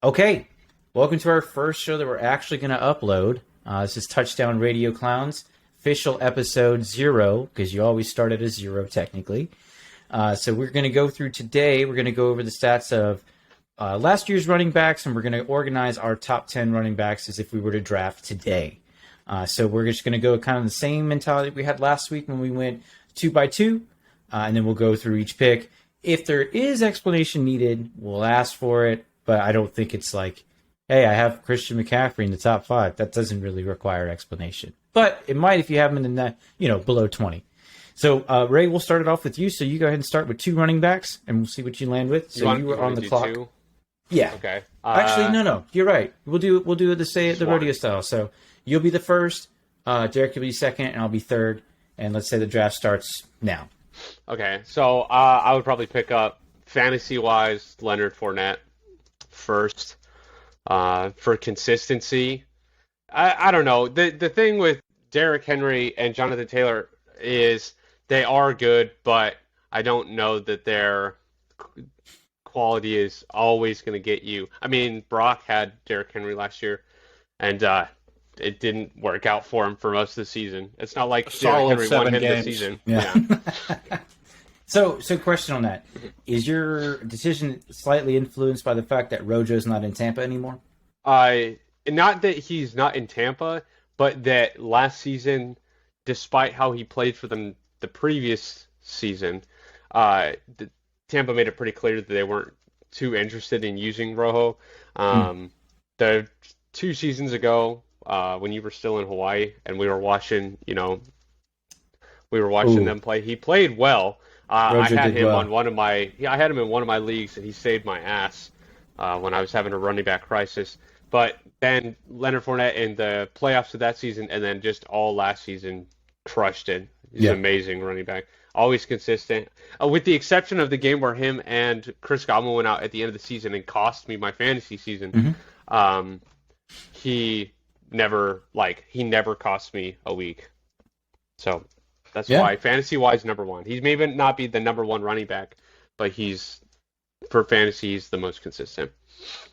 Okay, welcome to our first show that we're actually going to upload. This is Touchdown Radio Clowns, official episode 0, because you always start at a 0 technically. So we're going to go through today, we're going to go over the stats of last year's running backs, and we're going to organize our top 10 running backs as if we were to draft today. So we're just going to go kind of the same mentality we had last week when we went 2 by 2, and then we'll go through each pick. If there is explanation needed, we'll ask for it. But I don't think it's like, hey, I have Christian McCaffrey in the top 5. That doesn't really require explanation. But it might if you have him in the, below 20. So, Ray, we'll start it off with you. So you go ahead and start with 2 running backs, and we'll see what you land with. So you were on the clock. 2? Yeah. Okay. Actually, no. You're right. We'll do it the rodeo style. So you'll be the first, Derek will be second, and I'll be third. And let's say the draft starts now. Okay. So I would probably pick up, fantasy-wise, Leonard Fournette first. For consistency, I don't know. The thing with Derrick Henry and Jonathan Taylor is they are good, but I don't know that their quality is always going to get you. I mean, Brock had Derrick Henry last year, and it didn't work out for him for most of the season. It's not like Derrick Henry won him this season. Yeah. So question on that. Is your decision slightly influenced by the fact that Rojo's not in Tampa anymore? Not that he's not in Tampa, but that last season, despite how he played for them the previous season, Tampa made it pretty clear that they weren't too interested in using Rojo. The 2 seasons ago, when you were still in Hawaii and we were watching, them play, he played well. I had him in one of my leagues, and he saved my ass when I was having a running back crisis. But then Leonard Fournette in the playoffs of that season, and then just all last season, crushed it. He's an amazing running back, always consistent. With the exception of the game where him and Chris Godwin went out at the end of the season and cost me my fantasy season. He never cost me a week. So. That's why, fantasy-wise, number 1. He may not be the number 1 running back, but for fantasy, he's the most consistent.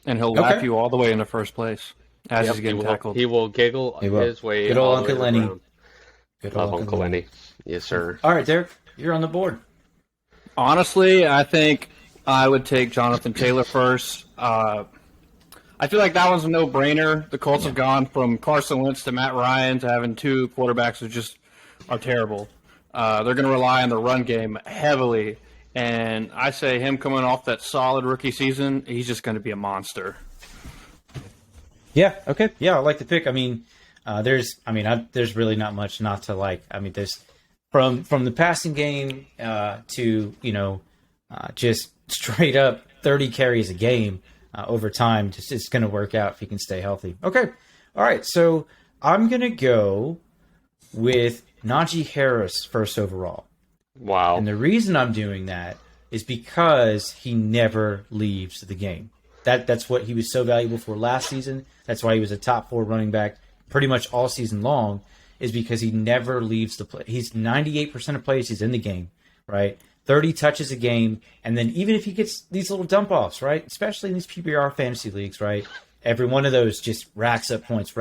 And he'll lap you all the way into first place as he's getting tackled. He will giggle his way. Good old Uncle Lenny. Good old Uncle Lenny. Yes, sir. All right, Derek, you're on the board. Honestly, I think I would take Jonathan Taylor first. I feel like that one's a no-brainer. The Colts have gone from Carson Wentz to Matt Ryan to having 2 quarterbacks who just are terrible. They're going to rely on the run game heavily, and I say him coming off that solid rookie season, he's just going to be a monster. Yeah. Okay. Yeah, I like the pick. I mean, there's really not much not to like. I mean, there's from the passing game to just straight up 30 carries a game over time. Just it's going to work out if he can stay healthy. Okay. All right. So I'm going to go with Naji Harris first overall. Wow. And the reason I'm doing that is because he never leaves the game. That's what he was so valuable for last season. That's why he was a top 4 running back pretty much all season long, is because he never leaves the play. He's 98% of plays he's in the game, right? 30 touches a game, and then even if he gets these little dump-offs, right, especially in these PPR fantasy leagues, right, every one of those just racks up points.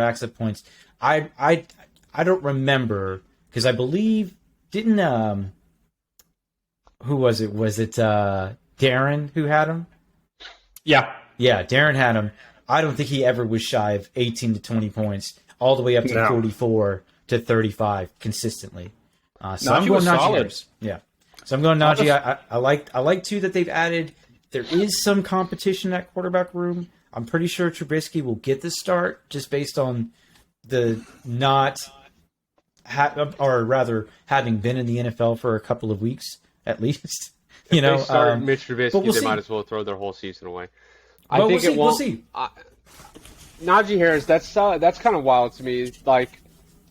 I don't remember, because I believe, didn't, who was it? Was it Darren who had him? Yeah. Yeah, Darren had him. I don't think he ever was shy of 18 to 20 points, all the way up to 44 to 35 consistently. So I'm going Naji Harris. Yeah. So I'm going Naji. I like 2 that they've added. There is some competition at quarterback room. I'm pretty sure Trubisky will get the start just based on the having been in the NFL for a couple of weeks at least. If they start Mitch Trubisky, they might as well throw their whole season away. I think it won't. We'll see. Najee Harris, that's kind of wild to me. Like,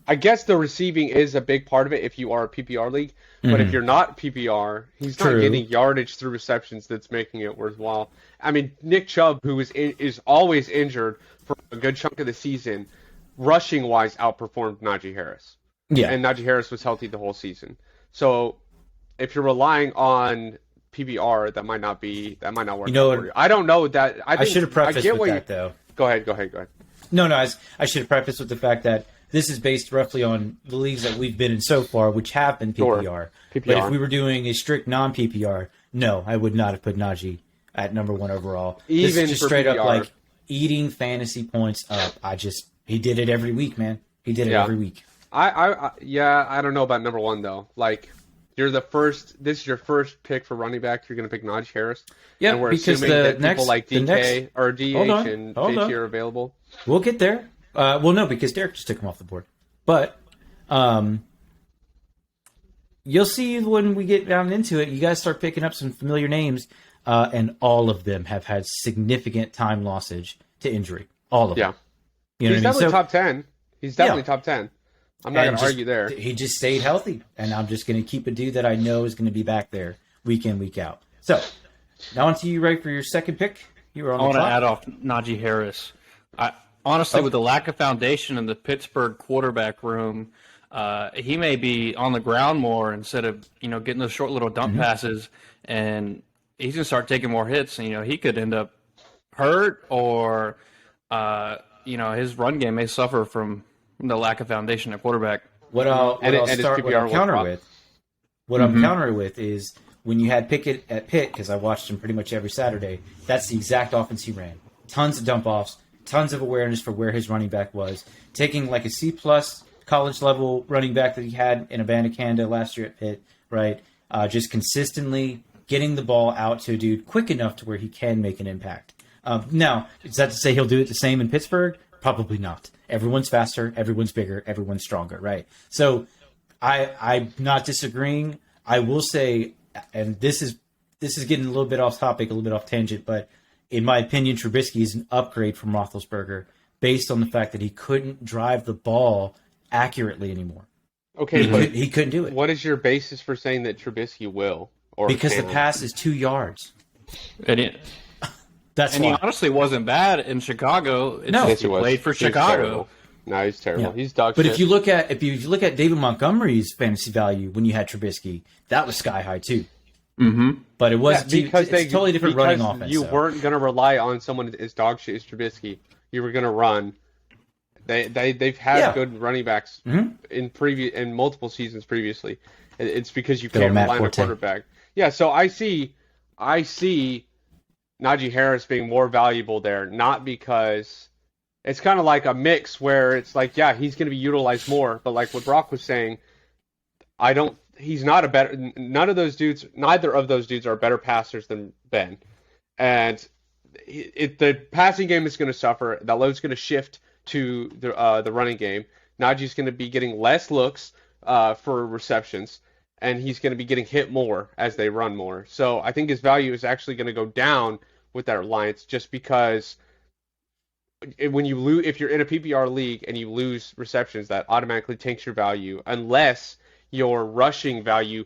I guess the receiving is a big part of it if you are a PPR league, but if you're not PPR, he's not getting yardage through receptions that's making it worthwhile. I mean, Nick Chubb, who is always injured for a good chunk of the season, rushing-wise outperformed Najee Harris. Yeah. And Najee Harris was healthy the whole season. So if you're relying on PBR, that might not work. You know, for you. I don't know that. I should have prefaced with that, though. Go ahead. No, I should have prefaced with the fact that this is based roughly on the leagues that we've been in so far, which have been PPR. Sure. But if we were doing a strict non-PPR, no, I would not have put Naji at number 1 overall. Even this is just straight PPR. up like eating fantasy points up. He did it every week, man. He did it every week. I don't know about number 1 though. Like, this is your first pick for running back. You're going to pick Naji Harris. Yeah, and we're because assuming that people like DK or DH and JT are available. We'll get there. Well, no, because Derek just took him off the board. But you'll see when we get down into it, you guys start picking up some familiar names, and all of them have had significant time lossage to injury. All of them. Yeah. He's definitely top 10. He's definitely top 10. I'm not going to argue there. He just stayed healthy, and I'm just going to keep a dude that I know is going to be back there week in, week out. So, now on to you, Ray, for your second pick. You were on the clock. I want to add off Naji Harris. Honestly, with the lack of foundation in the Pittsburgh quarterback room, he may be on the ground more instead of getting those short little dump passes, and he's going to start taking more hits. And he could end up hurt, or his run game may suffer from the lack of foundation at quarterback. What I'll counter with is when you had Pickett at Pitt, because I watched him pretty much every Saturday. That's the exact offense he ran. Tons of dump offs. Tons of awareness for where his running back was. Taking like a C+ college level running back that he had in Abanikanda last year at Pitt, right? Just consistently getting the ball out to a dude quick enough to where he can make an impact. Now, is that to say he'll do it the same in Pittsburgh? Probably not. Everyone's faster, everyone's bigger, everyone's stronger, right? So I'm not disagreeing. I will say, and this is getting a little bit off topic, a little bit off tangent, but in my opinion, Trubisky is an upgrade from Roethlisberger based on the fact that he couldn't drive the ball accurately anymore. Okay, he couldn't do it. What is your basis for saying that Trubisky will? Because the pass is 2 yards. He honestly wasn't bad in Chicago. He played for Chicago. No, he's terrible. Yeah. He's dog shit. But if you look at David Montgomery's fantasy value when you had Trubisky, that was sky high too. Mm-hmm. But it was it's totally different running offense. You weren't going to rely on someone as dog shit as Trubisky. You were going to run. They've had good running backs in multiple seasons previously. It's because you can't rely on a quarterback. Yeah, so I see Naji Harris being more valuable there, not because it's kind of like a mix where it's like, yeah, he's going to be utilized more, but like what Brock was saying, he's not a better, neither of those dudes are better passers than Ben. And the passing game is going to suffer. That load's going to shift to the running game. Najee's going to be getting less looks for receptions, and he's going to be getting hit more as they run more. So I think his value is actually going to go down with that reliance, just because when you lose, if you're in a PPR league and you lose receptions, that automatically tanks your value, unless your rushing value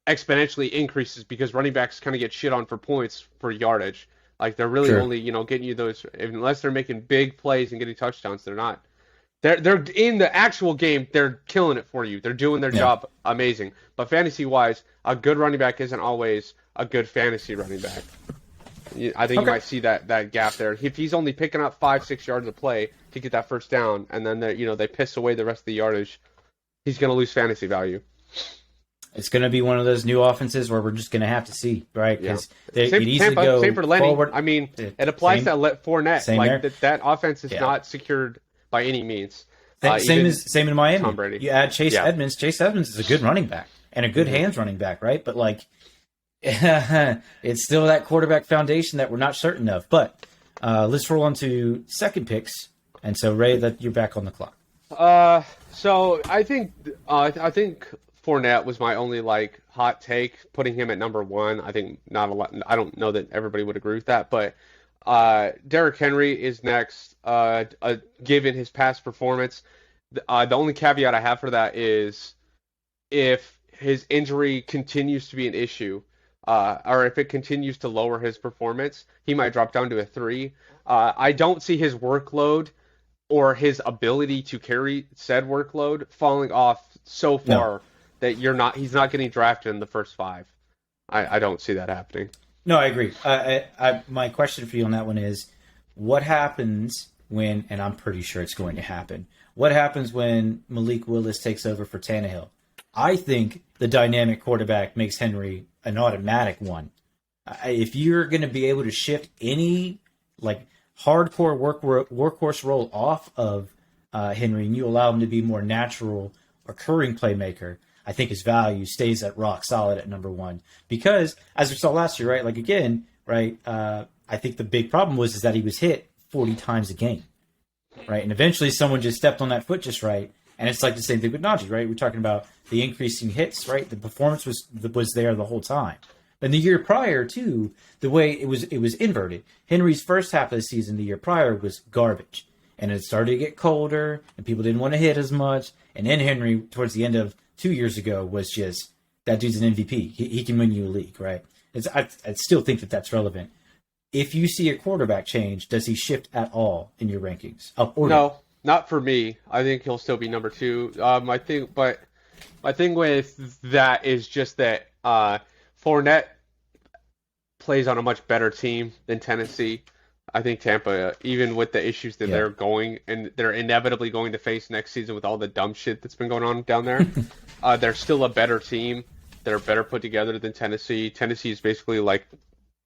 exponentially increases, because running backs kind of get shit on for points for yardage. Like they're really only, getting you those, unless they're making big plays and getting touchdowns, they're not. They're in the actual game, they're killing it for you. They're doing their job amazing. But fantasy-wise, a good running back isn't always a good fantasy running back. I think you might see that gap there. If he's only picking up 5-6 yards of play to get that first down, and then they piss away the rest of the yardage, he's going to lose fantasy value. It's going to be one of those new offenses where we're just going to have to see, right? Because same for Lenny. Forward. I mean, it applies to Fournette. Like that offense is not secured by any means. Same in Miami. Tom Brady. You add Chase Edmonds. Chase Edmonds is a good running back and a good hands running back, right? But like, it's still that quarterback foundation that we're not certain of. But let's roll on to second picks. And so, Ray, you're back on the clock. So I think Fournette was my only hot take, putting him at number one. I think not a lot. I don't know that everybody would agree with that, but Derrick Henry is next. Given his past performance, the only caveat I have for that is if his injury continues to be an issue, or if it continues to lower his performance, he might drop down to a 3. I don't see his workload or his ability to carry said workload falling off so far that he's not getting drafted in the first 5. I don't see that happening. No, I agree. My question for you on that one is, what happens when, and I'm pretty sure it's going to happen, what happens when Malik Willis takes over for Tannehill? I think the dynamic quarterback makes Henry an automatic one. If you're going to be able to shift any like hardcore workhorse role off of Henry and you allow him to be more natural, occurring playmaker, I think his value stays at rock solid at number one. Because, as we saw last year, right, like again, right, I think the big problem was that he was hit 40 times a game, right? And eventually someone just stepped on that foot just right. And it's like the same thing with Naji, right? We're talking about the increasing hits, right? The performance was there the whole time. And the year prior, too, the way it was inverted. Henry's first half of the season the year prior was garbage. And it started to get colder, and people didn't want to hit as much. And then Henry, towards the end of 2 years ago, was just, that dude's an MVP. He can win you a league, right? I still think that's relevant. If you see a quarterback change, does he shift at all in your rankings? Up or No, not for me. I think he'll still be number two. My thing with that is just that Fournette plays on a much better team than Tennessee. I think Tampa, even with the issues that they're inevitably going to face next season with all the dumb shit that's been going on down there, they're still a better team. They're better put together than Tennessee. Tennessee is basically like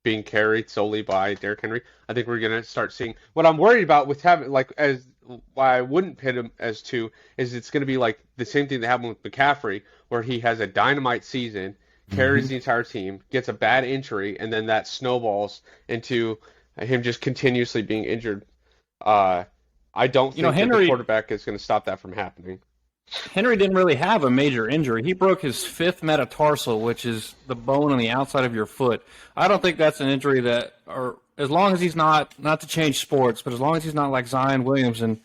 being carried solely by Derrick Henry. I think we're going to start seeing what I'm worried about with having why I wouldn't pit him as two is it's going to be like the same thing that happened with McCaffrey, where he has a dynamite season, carries the entire team, gets a bad injury, and then that snowballs into him just continuously being injured. I don't think that the quarterback is going to stop that from happening. Henry didn't really have a major injury. He broke his fifth metatarsal, which is the bone on the outside of your foot. I don't think that's an injury that, or as long as he's not to change sports, but as long as he's not like Zion Williamson,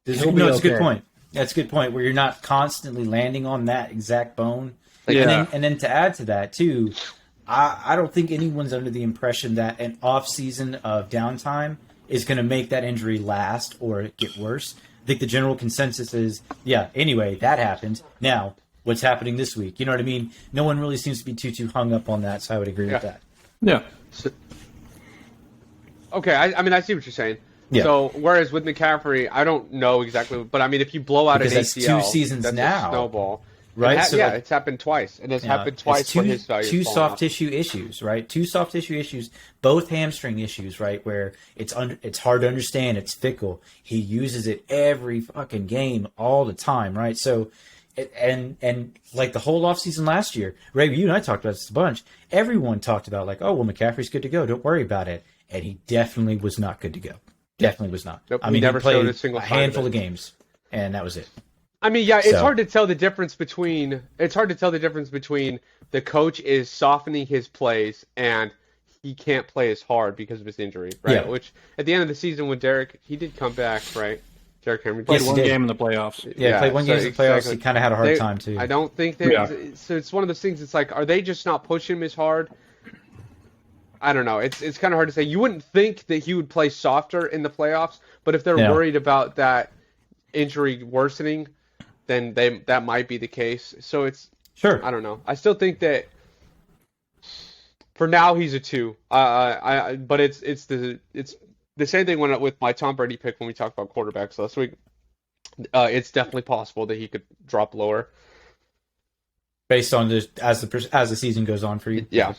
it's a good point. That's a good point, where you're not constantly landing on that exact bone. And then to add to that, too, I don't think anyone's under the impression that an off-season of downtime is going to make that injury last or get worse. I think the general consensus is, anyway, that happened. Now, what's happening this week? You know what I mean? No one really seems to be too hung up on that, so I would agree with that. Yeah. Okay, I mean, I see what you're saying. Yeah. So, whereas with McCaffrey, I don't know exactly, but I mean, if you blow out an ACL, that's 2 seasons that's now. A snowball. Right? It's happened twice. It has happened twice when his value two soft tissue issues, right? Two soft tissue issues, both hamstring issues, right? Where it's hard to understand, it's fickle. He uses it every fucking game all the time, right? So, and like the whole offseason last year, Ray, you and I talked about this a bunch. Everyone talked about like, oh, well, McCaffrey's good to go. Don't worry about it. And he definitely was not good to go. Definitely was not. Nope, I mean, he played a handful of games, and that was it. I mean, it's hard to tell the difference between the coach is softening his plays and he can't play as hard because of his injury, right? Yeah. Which at the end of the season when Derrick, he did come back, right? Derrick Henry played one game in the playoffs. Yeah, played one game in the playoffs. Exactly. He kind of had a hard time too. I don't think so it's one of those things. It's like, are they just not pushing him as hard? I don't know. It's kind of hard to say. You wouldn't think that he would play softer in the playoffs, but if they're worried about that injury worsening, then that might be the case. So it's I don't know. I still think that for now he's a 2. But it's the same thing with my Tom Brady pick when we talked about quarterbacks last week. It's definitely possible that he could drop lower based on as the season goes on for you. Yeah.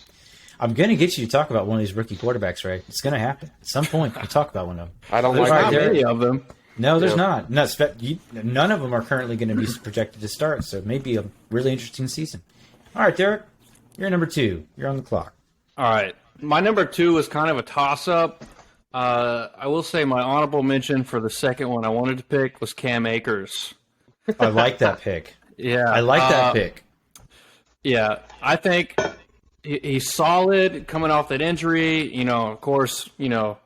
I'm going to get you to talk about one of these rookie quarterbacks, Ray. It's going to happen. At some point, we'll talk about one of them. I don't like not many of them. No, there's not. No, none of them are currently going to be projected to start, so it may be a really interesting season. All right, Derek, you're number 2. You're on the clock. All right. My number 2 is kind of a toss-up. I will say my honorable mention for the second one I wanted to pick was Cam Akers. I like that pick. Yeah. I like that pick. Yeah. I think he's solid coming off that injury. You know, of course, you know,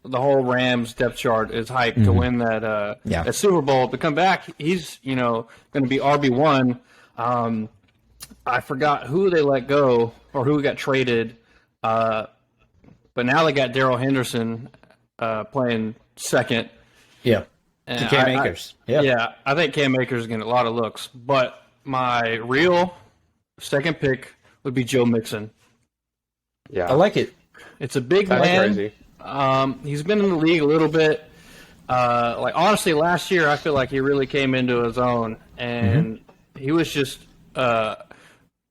the whole Rams depth chart is hyped to win that Super Bowl. To come back, he's, you know, going to be RB1. I forgot who they let go or who got traded, but now they got Darrell Henderson playing second. Yeah, and Cam Akers. Yeah, I think Cam Akers is getting a lot of looks. But my real second pick would be Joe Mixon. Yeah, I like it. It's a big that's man. crazy. He's been in the league a little bit. Honestly, last year I feel like he really came into his own, and he was just to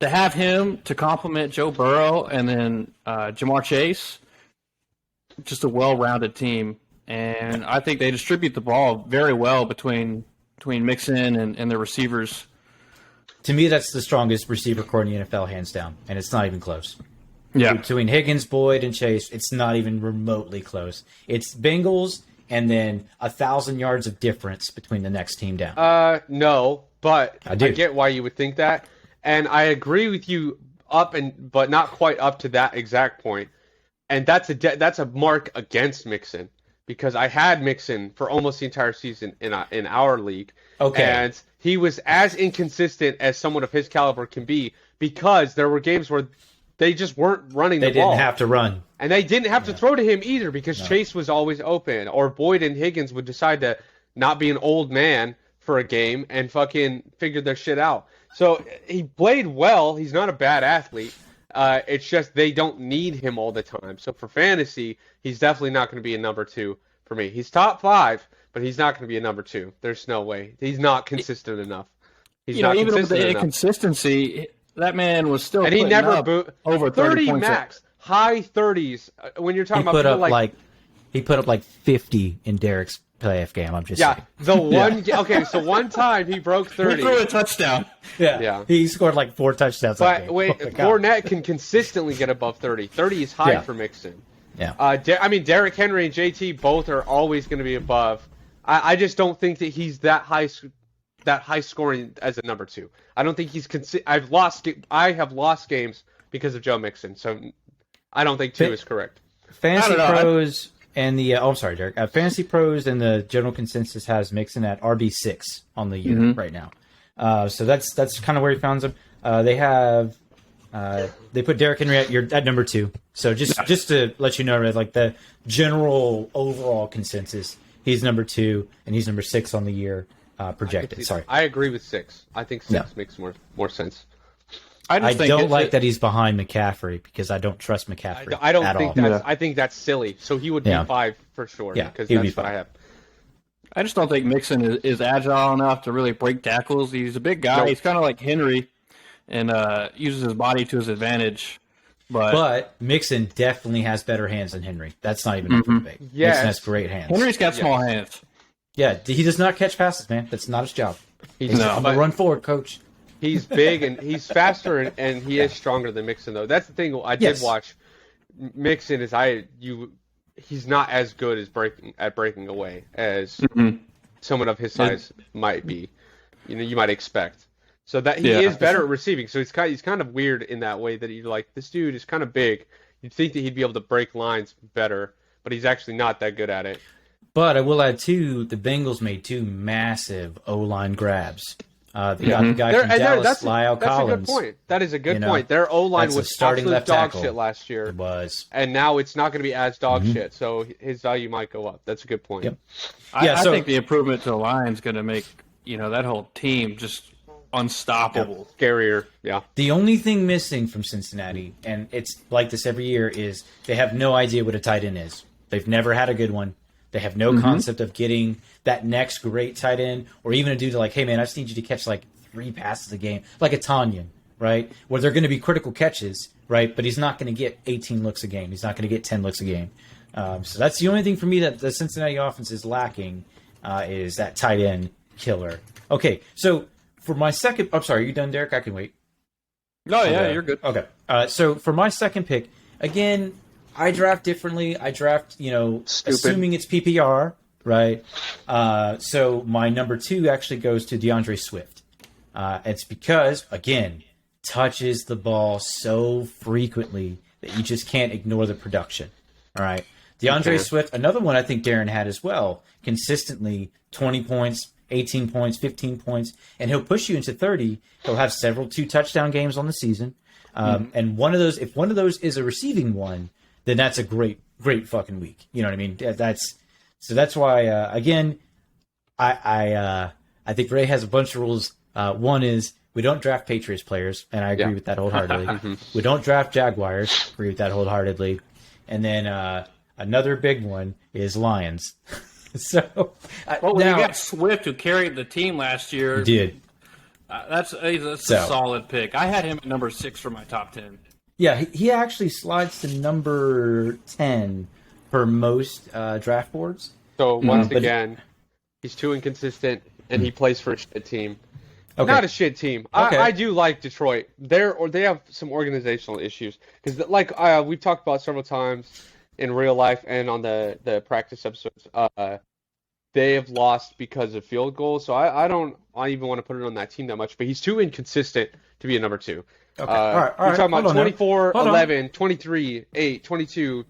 have him to complement Joe Burrow and then Jamar Chase, just a well-rounded team, and I think they distribute the ball very well between Mixon and the receivers. To me, that's the strongest receiver core in the NFL, hands down, and it's not even close. Yeah. Between Higgins, Boyd, and Chase, it's not even remotely close. It's Bengals and then 1,000 yards of difference between the next team down. No, but I do. I get why you would think that, and I agree with you but not quite up to that exact point. And that's a mark against Mixon, because I had Mixon for almost the entire season in our league. Okay. And he was as inconsistent as someone of his caliber can be, because there were games where they just weren't running the ball. They didn't have to run. And they didn't have to throw to him either, because Chase was always open. Or Boyd and Higgins would decide to not be an old man for a game and fucking figure their shit out. So he played well. He's not a bad athlete. It's just they don't need him all the time. So for fantasy, he's definitely not going to be a number 2 for me. He's top 5, but he's not going to be a number 2. There's no way. He's not consistent enough. He's not even with consistent the enough. inconsistency, that man was still And he putting never up over 30 points max, high 30s. When you're talking He about put people up he put up like 50 in Derek's playoff game. I'm just saying. the one. Okay, so one time he broke 30. He threw a touchdown. Yeah. He scored like 4 touchdowns. that But game. wait, Oh my God. Fournette can consistently get above 30. 30 is high for Mixon. Yeah. Derrick Henry and JT both are always going to be above. I just don't think that he's that high scoring as a number 2. I don't think he's I have lost games because of Joe Mixon. So I don't think 2 is correct. Fantasy I don't know. Pros and the I'm sorry, Derek. Fantasy Pros and the general consensus has Mixon at RB6 on the year right now. So that's kind of where he found him. They put Derrick Henry at number 2. So just to let you know, like the general overall consensus, he's number 2 and he's number 6 on the year projected. Sorry, I agree with 6. I think 6 makes more sense. I don't like that he's behind McCaffrey, because I don't trust McCaffrey. I don't at think all. that's. I think that's silly. So he would be 5 for sure. Yeah, because he would that's be what I 5. have. I just don't think Mixon is agile enough to really break tackles. He's a big guy. Nope. He's kind of like Henry, and uses his body to his advantage. But Mixon definitely has better hands than Henry. That's not even up for debate. Yes. Mixon has great hands. Henry's got small hands. Yeah, he does not catch passes, man. That's not his job. I'm but gonna run forward, coach. He's big and he's faster and he is stronger than Mixon though. That's the thing. I did watch. Mixon he's not as good as breaking away as someone of his size might be. You might expect. So that he is better at receiving. So he's kind of weird in that way, that you're like, this dude is kind of big. You'd think that he'd be able to break lines better, but he's actually not that good at it. But I will add, too, the Bengals made 2 massive O-line grabs. They got the guy from Dallas, Lyle Collins. That's a good point. That is a good point. Their O-line was starting absolute left dog tackle. shit last year. It was. And now it's not going to be as dog shit, so his value might go up. That's a good point. Yep. I think the improvement to the line is going to make that whole team just unstoppable. Scarier, yeah. The only thing missing from Cincinnati, and it's like this every year, is they have no idea what a tight end is. They've never had a good one. They have no concept of getting that next great tight end, or even a dude like, hey, man, I just need you to catch like 3 passes a game, like a Tanyan, right? Where they're going to be critical catches, right? But he's not going to get 18 looks a game. He's not going to get 10 looks a game. So that's the only thing for me that the Cincinnati offense is lacking, is that tight end killer. Okay, so for my second... I'm sorry, are you done, Derek? I can wait. No, yeah, you're good. Okay. So for my second pick, again, I draft differently. I draft, assuming it's PPR, right? So my number 2 actually goes to Deandre Swift. It's because, again, touches the ball so frequently that you just can't ignore the production. All right. DeAndre Swift, another one I think Darren had as well, consistently 20 points, 18 points, 15 points, and he'll push you into 30. He'll have several 2-touchdown games on the season. And if one of those is a receiving one, then that's a great fucking week. You know what I mean? That's why, again, I think Ray has a bunch of rules. One is We don't draft Patriots players, and I agree with that wholeheartedly. We don't draft Jaguars. Agree with that wholeheartedly. And then another big one is Lions. So, well, you got Swift, who carried the team last year. He did. That's a solid pick. I had him at number 6 for my top 10. Yeah, he actually slides to number 10 for most draft boards. So once again, he's too inconsistent, and he plays for a shit team. Okay. Not a shit team. Okay. I do like Detroit. They have some organizational issues because, like we've talked about several times in real life and on the practice episodes, they have lost because of field goals. So I don't even want to put it on that team that much. But he's too inconsistent to be a number 2. Okay. All right. You're talking about 24, 11, 23, 8, 22,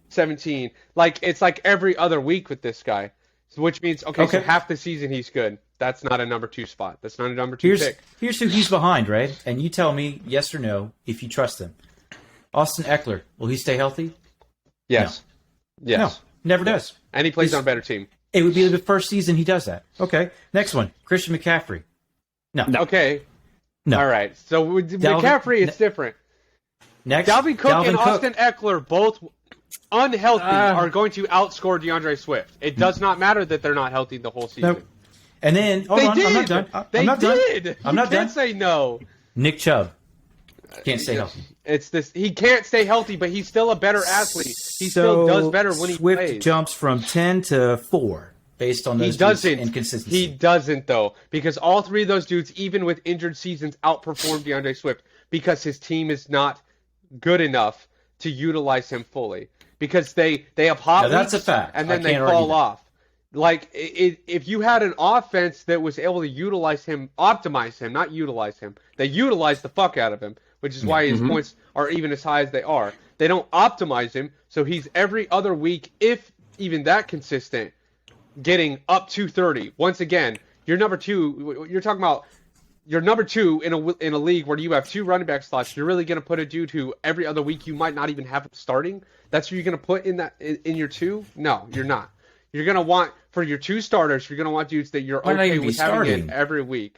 17. Like, it's like every other week with this guy. So, which means, so half the season he's good. That's not a number 2 spot. That's not a number 2 pick. Here's who he's behind, right? And you tell me yes or no if you trust him. Austin Eckler, will he stay healthy? Yes. No. Yes. No, never does. And he plays on a better team. It would be the first season he does that. Okay. Next one, Christian McCaffrey. No. Okay. No. All right. So with McCaffrey, it's different. Next, Dalvin Cook and Austin Eckler, both unhealthy, are going to outscore Deandre Swift. It does not matter that they're not healthy the whole season. Nope. And then, I'm not done. I'm not did. Done. I'm not done. Can't say no. Nick Chubb can't stay healthy. It's this. He can't stay healthy, but he's still a better athlete. He still does better when he Swift plays. Jumps from 10 to 4 based on those inconsistencies. He doesn't, though, because all three of those dudes, even with injured seasons, outperformed Deandre Swift because his team is not good enough to utilize him fully. Because they have hot weeks, that's a fact. And then they fall off. Like, if you had an offense that was able to utilize him, optimize him, not utilize him, they utilize the fuck out of him, which is why his points are even as high as they are. They don't optimize him, so he's every other week, if even that consistent, getting up to 30. Once again, you're number 2. You're talking about you're number 2 in a league where you have 2 running back slots. You're really going to put a dude who every other week you might not even have starting. That's who you're going to put in your 2? No, you're not. You're going to want, for your 2 starters, you're going to want dudes that you're okay with having in every week.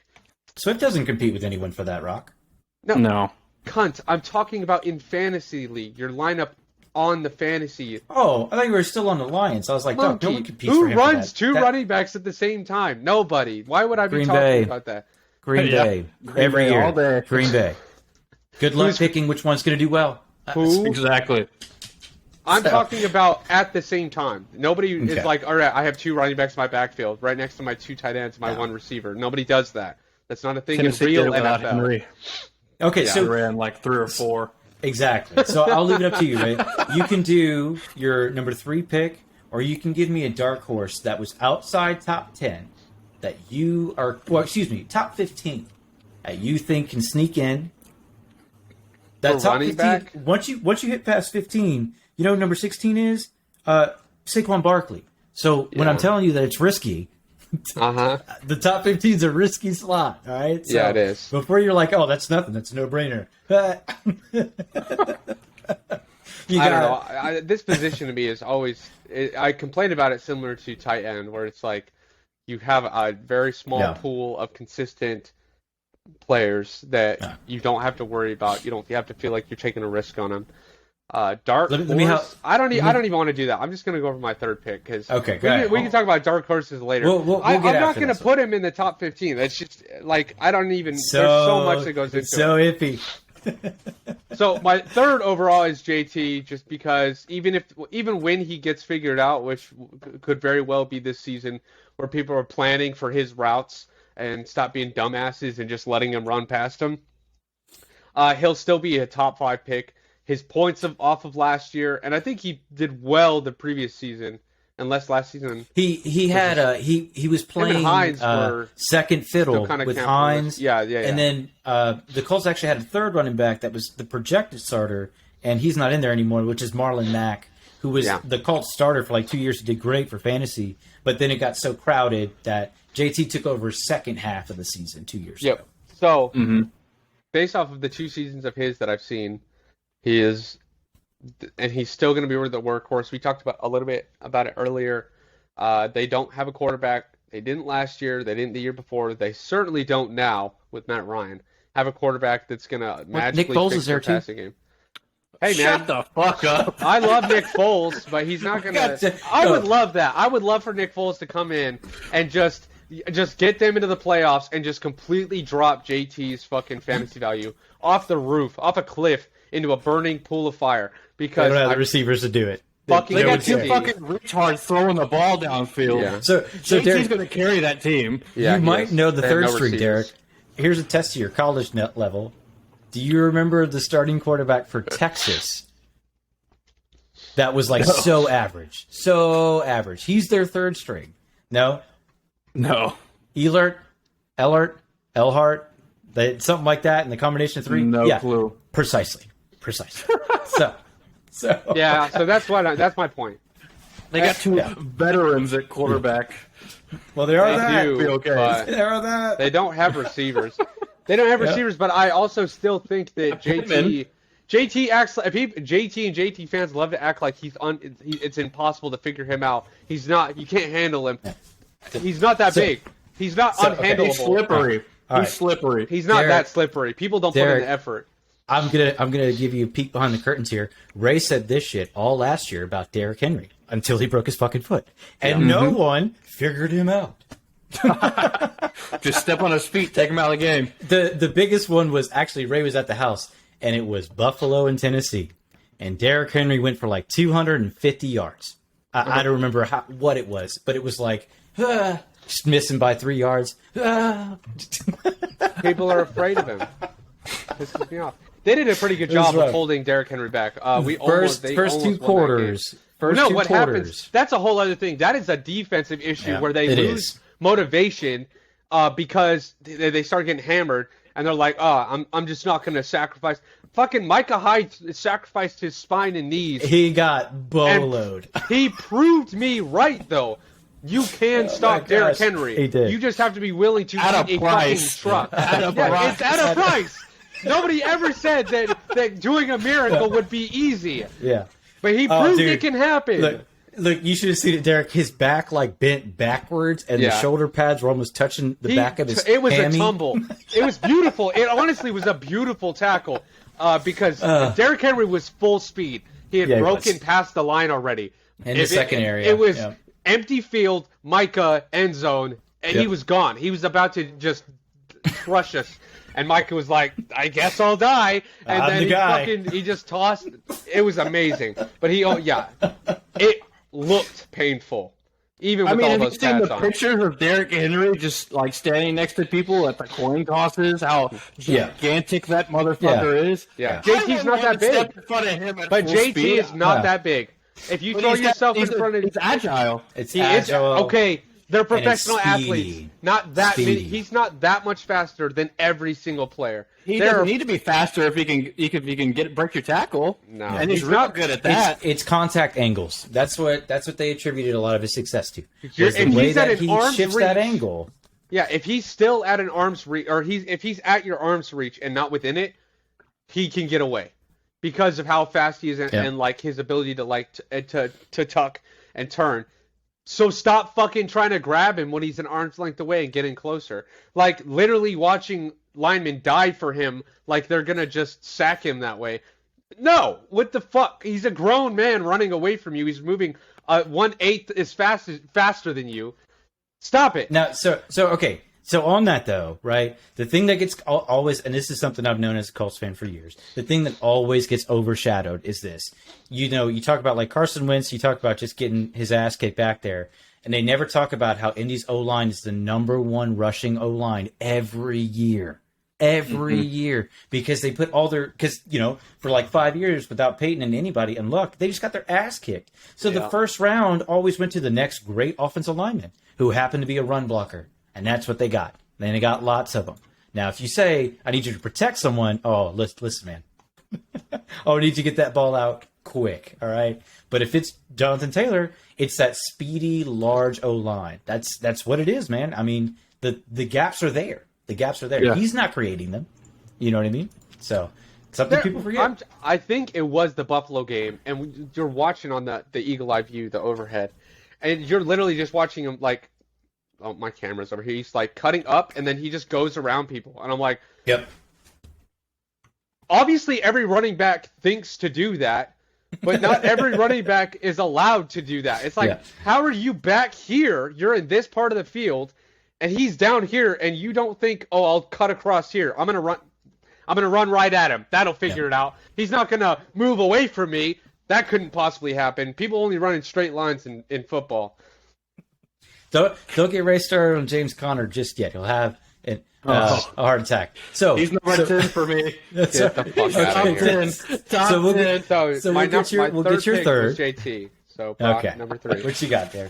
Swift doesn't compete with anyone for that, Rock. No. Cunt, I'm talking about in fantasy league. Your lineup on the fantasy. Oh, I thought you were still on the Lions. I was like, no one competes for him. Who runs 2 running backs at the same time? Nobody. Why would I be talking about that? Green Bay. Every year. All day. Green Bay. Good luck picking which one's going to do well. Who? Exactly. I'm talking about at the same time. Nobody is like, all right, I have 2 running backs in my backfield, right next to my 2 tight ends, my 1 receiver. Nobody does that. That's not a thing in real NFL. Henry. Okay, so ran like 3 or 4. Exactly. So I'll leave it up to you, right? You can do your number 3 pick, or you can give me a dark horse that was outside top 10 that you are, top 15 that you think can sneak in. That top 15. Back? Once you hit past 15, you know what number 16 is? Saquon Barkley. So when I'm telling you that it's risky, the top 15 is a risky slot, all right? So yeah, it is. Before you're like, oh, that's nothing. That's a no-brainer. I don't know. This position to me is always I complain about it similar to tight end, where it's like you have a very small pool of consistent players that you don't have to worry about. You have to feel like you're taking a risk on them. Dark horse. I don't even want to do that. I'm just going to go for my 3rd pick because we can talk about dark horses later. I'm not going to put him in the top 15. That's just like I don't even. There's so much that goes into it. So iffy. So my 3rd overall is JT, just because even when he gets figured out, which could very well be this season, where people are planning for his routes and stop being dumbasses and just letting him run past him, he'll still be a top 5 pick. His points off of last year, and I think he did well the previous season, unless last season he was playing second fiddle with Hines. Yeah. And then the Colts actually had a 3rd running back that was the projected starter, and he's not in there anymore, which is Marlon Mack, who was the Colts starter for like 2 years. He did great for fantasy, but then it got so crowded that JT took over second half of the season 2 years ago. So based off of the 2 seasons of his that I've seen, he is, and he's still going to be the workhorse. We talked about a little bit about it earlier. They don't have a quarterback. They didn't last year. They didn't the year before. They certainly don't now with Matt Ryan. Have a quarterback that's gonna magically Nick Foles fix is there their too. passing game. Hey man, Shut the fuck up. I love Nick Foles, but he's not gonna. I would love that. I would love for Nick Foles to come in and just get them into the playoffs and just completely drop JT's fucking fantasy value off the roof, off a cliff, into a burning pool of fire. Because They don't have the receivers to do it. fucking They got two JT. fucking retards throwing the ball downfield. Yeah. So JT's Derek, going to carry that team. Yeah, you he might is. know the They have third no string, receivers. Derek. Here's a test to your college net level. Do you remember the starting quarterback for Texas? That was like so average. So average. He's their third string. No? No. Elart, Elhart, something like that, and the combination of three? No clue. Precisely. So Yeah, so that's my point. They got two Yeah. veterans at quarterback. well, there are They that. do, be okay. but There are that. they don't have receivers. They don't have receivers, but I also still think that JT acts like JT and JT fans love to act like it's impossible to figure him out. He's not. You can't handle him. He's not that big. He's not unhandleable. He's slippery. All right. He's slippery. He's not Derek- that slippery. People don't put in Derek- the effort. I'm gonna give you a peek behind the curtains here. Ray said this shit all last year about Derrick Henry until he broke his fucking foot, and no one figured him out. Just step on his feet, take him out of the game. The biggest one was actually Ray was at the house, and it was Buffalo and Tennessee, and Derrick Henry went for like 250 yards. I don't remember what it was, but it was like just missing by 3 yards. People are afraid of him. Pisses me off. They did a pretty good job rough. of holding Derrick Henry back. They First almost two won that game. quarters. First No, two what quarters. happens? That's a whole other thing. That is a defensive issue Yeah, where they it lose is. motivation because they start getting hammered and they're like, I'm just not going to sacrifice. Fucking Micah Hyde sacrificed his spine and knees. He got boloed. He proved me right, though. You can stop my Derrick gosh, Henry. he did. You just have to be willing to At eat a a fucking price. truck. At a price. It's at a price. Nobody ever said that doing a miracle would be easy. Yeah. But he Oh, proved dude. it can happen. Look, you should have seen it, Derek. His back like bent backwards, and the Yeah. shoulder pads were almost touching the back of his It was hammy. a tumble. It was beautiful. It honestly was a beautiful tackle because Derrick Henry was full speed. He had Yeah, he broken was. past the line already. In the second area, It was yeah. empty field, Micah, end zone, and he Yep. was gone. He was about to just crush us. And Micah was like, I guess I'll die. And I'm then the guy. he just tossed. It was amazing. But it looked painful. Even with I mean, all have you those seen the pads on. pictures of Derrick Henry just like standing next to people at the coin tosses? How gigantic that motherfucker is. Yeah. I JT's wouldn't not that even step big. in front of him at But full JT speed. is not Yeah. that big. If you But throw he's got- yourself in he's front of He's agile. It's he is agile. okay. They're it's professional speedy. athletes. Not that many. Speedy. He's not that much faster than every single player. He They're- doesn't need to be faster if he can break your tackle. No. and he's He's real not- good at that. It's contact angles. That's what they attributed a lot of his success to. You're- Was the if way he's at that an he arm's shifts that reach- angle. Yeah, if he's still at an arm's reach, or if he's at your arm's reach and not within it, he can get away because of how fast he is and like his ability to to tuck and turn. So stop fucking trying to grab him when he's an arm's length away and getting closer. Like literally watching linemen die for him, like they're gonna just sack him that way. No, what the fuck? He's a grown man running away from you. He's moving 1/8 as faster than you. Stop it. Now, so okay. So on that though, right? The thing that gets always, and this is something I've known as a Colts fan for years. The thing that always gets overshadowed is this. You know, you talk about like Carson Wentz. You talk about just getting his ass kicked back there, and they never talk about how Indy's O-line is the #1 rushing O-line every year. Every year, because they put all their, for like 5 years without Peyton and anybody and Luck, they just got their ass kicked. So the first round always went to the next great offensive lineman who happened to be a run blocker, and that's what they got. Then they got lots of them. Now, if you say, I need you to protect someone, listen, man. I need you to get that ball out quick, all right? But if it's Jonathan Taylor, it's that speedy, large O-line. That's what it is, man. I mean, the gaps are there. The gaps are there. Yeah. He's not creating them. You know what I mean? So, something people forget. I think it was the Buffalo game, and you're watching on the eagle eye view, the overhead, and you're literally just watching him like oh, my camera's over here. He's like cutting up, and then he just goes around people, and I'm like, Yep. obviously every running back thinks to do that, but not every running back is allowed to do that. It's like, how are you back here? You're in this part of the field, and he's down here, and you don't think, oh, I'll cut across here. I'm gonna run right at him. That'll figure it out. He's not gonna move away from me. That couldn't possibly happen. People only run in straight lines in football. Don't get Ray started on James Conner just yet. He'll have a heart attack. So he's number 10 for me. Get the fuck out of here. So we'll get your third. Was JT. So Brock, number 3. What you got there?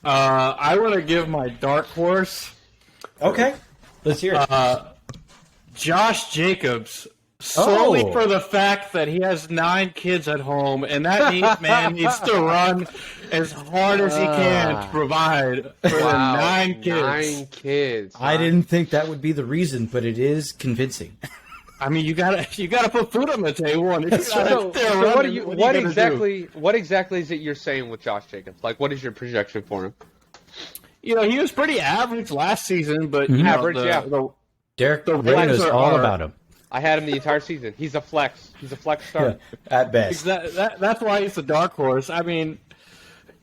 I want to give my dark horse. Okay, let's hear it. Josh Jacobs. Solely for the fact that he has 9 kids at home, and that man needs to run as hard as he can to provide for the 9 kids. 9 kids. Huh? I didn't think that would be the reason, but it is convincing. I mean, you gotta put food on the table, and what exactly is it you're saying with Josh Jacobs? Like, what is your projection for him? You know, he was pretty average last season, but average, Derek Ray knows all about him. I had him the entire season. He's a flex. He's a flex start. Yeah, at best. That's why he's the dark horse. I mean,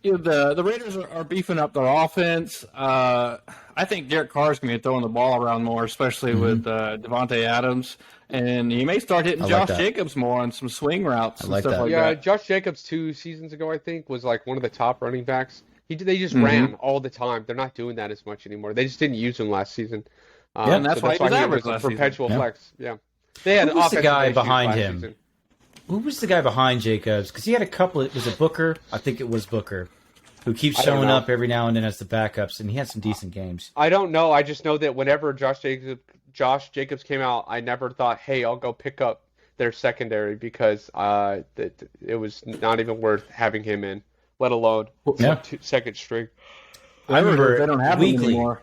the Raiders are beefing up their offense. I think Derek Carr's going to be throwing the ball around more, especially with Devontae Adams. And he may start hitting Josh Jacobs more on some swing routes and stuff like that. Josh Jacobs 2 seasons ago, I think, was like one of the top running backs. They just ran all the time. They're not doing that as much anymore. They just didn't use him last season. And that's why he was a perpetual flex. Yeah. They had Who was the guy behind him? Season. Who was the guy behind Jacobs? Because he had a couple. Was it Booker? I think it was Booker, who keeps showing up every now and then as the backups, and he had some decent games. I don't know. I just know that whenever Josh Jacobs came out, I never thought, hey, I'll go pick up their secondary because it was not even worth having him in, let alone second string. I remember they don't have him anymore.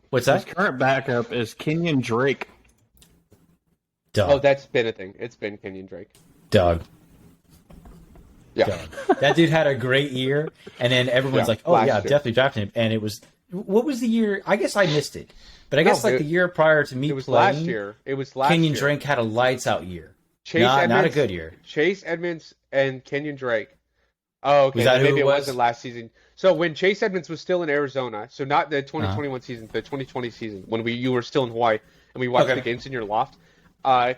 What's that? His current backup is Kenyon Drake. Dog. Oh, that's been a thing. It's been Kenyon Drake. Dog. Yeah. Dog. That dude had a great year, and then everyone's like, oh, yeah, definitely drafted him. And it was, what was the year? I guess I missed it. But I guess the year prior to me it was playing. Last year. It was last year. Kenyon Drake had a lights out year. Not a good year. Chase Edmonds and Kenyon Drake. Oh, okay. Maybe it wasn't last season. So when Chase Edmonds was still in Arizona, so not the 2021 season, the 2020 season, when you were still in Hawaii and we watched the games in your loft,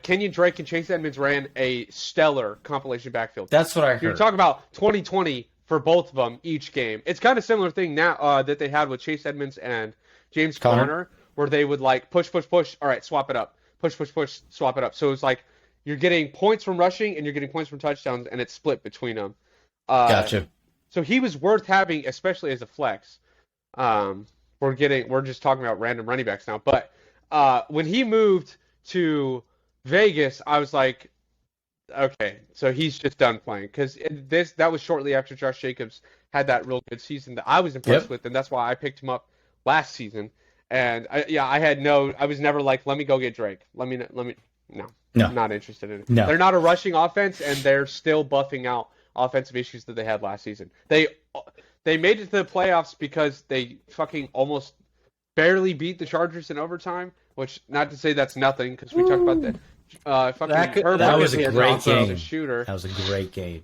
Kenyon Drake and Chase Edmonds ran a stellar compilation backfield. That's what I heard. You're talking about 2020 for both of them each game. It's kind of similar thing now that they had with Chase Edmonds and James Conner, where they would like push. All right, swap it up. Push, swap it up. So it's like you're getting points from rushing and you're getting points from touchdowns, and it's split between them. Gotcha. So he was worth having, especially as a flex. We're just talking about random running backs now, but when he moved to Vegas, I was like, okay, so he's just done playing because that was shortly after Josh Jacobs had that real good season that I was impressed with, and that's why I picked him up last season. And I was never like, let me go get Drake. No, I'm not interested in it. No. They're not a rushing offense, and they're still buffing out offensive issues that they had last season. They made it to the playoffs because they fucking almost barely beat the Chargers in overtime, which not to say that's nothing because we talked about that. That was a great game. Shooter. That was a great game.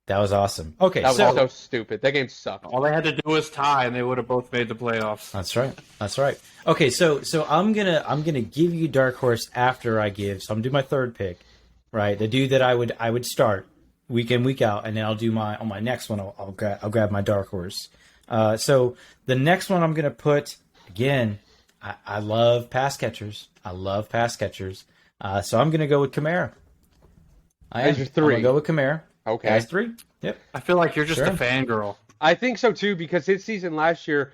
That was awesome. Okay, that was so stupid. That game sucked. All they had to do was tie, and they would have both made the playoffs. That's right. Okay, so I'm gonna give you dark horse after I give. So I'm gonna do my third pick, right? The dude that I would start week in, week out, and then I'll do on my next one. I'll grab my dark horse. So the next one I'm gonna put again. I love pass catchers. So I'm gonna go with Kamara. As your 3. I'm gonna go with Kamara. Okay. As 3. Yep. I feel like you're just a fangirl. I think so too because his season last year,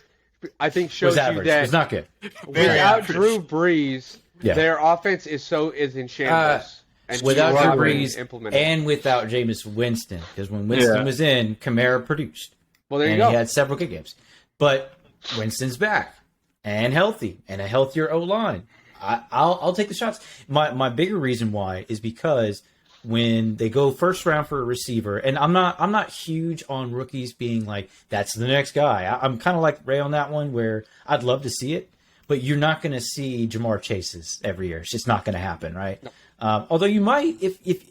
I think shows you that it was not good. Without Drew Brees, their offense is in shambles. Without Drew Brees and without Jameis Winston, because when Winston was in, Kamara produced. Well, there you go. He had several good games, but Winston's back and healthy and a healthier O line. I'll take the shots. My bigger reason why is because when they go first round for a receiver, and I'm not huge on rookies being like, that's the next guy. I'm kind of like Ray on that one, where I'd love to see it, but you're not going to see Jamar Chases every year. It's just not going to happen, right? No. Although you might, if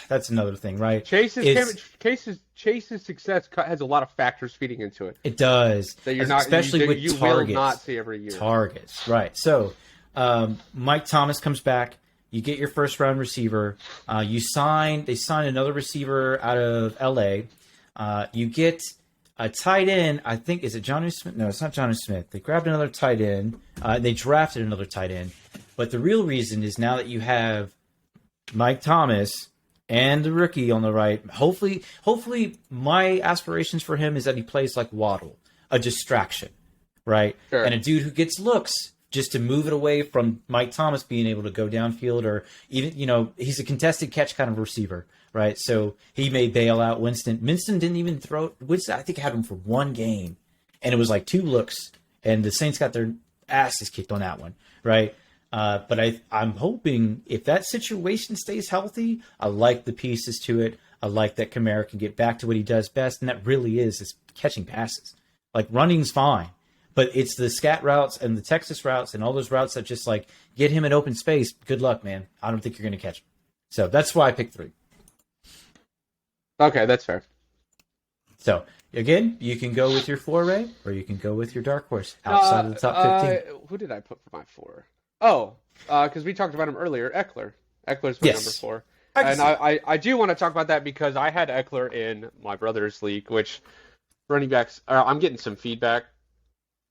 that's another thing, right? Chase's success has a lot of factors feeding into it. It does, that you're not, especially with you targets. Will not see every year. Targets, right? So Mike Thomas comes back. You get your first round receiver. They sign another receiver out of LA. You get a tight end. I think, is it Jonnu Smith? No, it's not Jonnu Smith. They grabbed another tight end. They drafted another tight end. But the real reason is now that you have Mike Thomas and the rookie on the right. Hopefully my aspirations for him is that he plays like Waddle, a distraction, right? Sure. And a dude who gets looks just to move it away from Mike Thomas being able to go downfield, or even, he's a contested catch kind of receiver, right? So he may bail out Winston. Winston didn't even throw. Winston, I think, had him for one game, and it was like 2 looks, and the Saints got their asses kicked on that one, right? But I'm hoping if that situation stays healthy, I like the pieces to it. I like that Kamara can get back to what he does best, and that really is catching passes. Like, running's fine, but it's the scat routes and the Texas routes and all those routes that just, like, get him in open space. Good luck, man. I don't think you're going to catch him. So that's why I picked 3. Okay, that's fair. So, again, you can go with your 4, Ray, or you can go with your dark horse outside of the top 15. Who did I put for my 4? Oh, because we talked about him earlier, Eckler. Eckler's my number 4. And I do want to talk about that because I had Eckler in my brother's league, which running backs, I'm getting some feedback.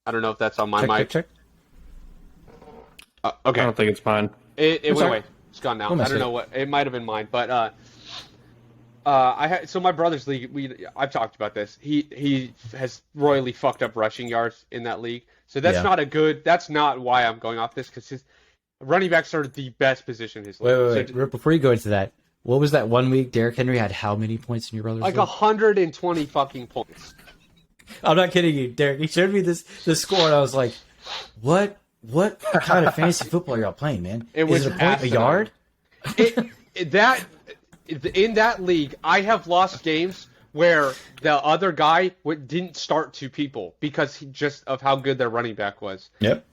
I don't know if that's on my mic. Check. Okay. I don't think it's mine. It went away. It's gone now. I don't know what. It might have been mine, but so my brother's league. I've talked about this. He has royally fucked up rushing yards in that league. So that's not a good. That's not why I'm going off this, because his running backs are the best position in his league. Wait. Before you go into that, what was that one week Derrick Henry had how many points in your brother's league? 120 fucking points. I'm not kidding you, Derrick. He showed me this score, and I was like, "What kind of fantasy football are y'all playing, man? Is it a point a yard?" In that league, I have lost games where the other guy didn't start 2 people because just of how good their running back was. Yep.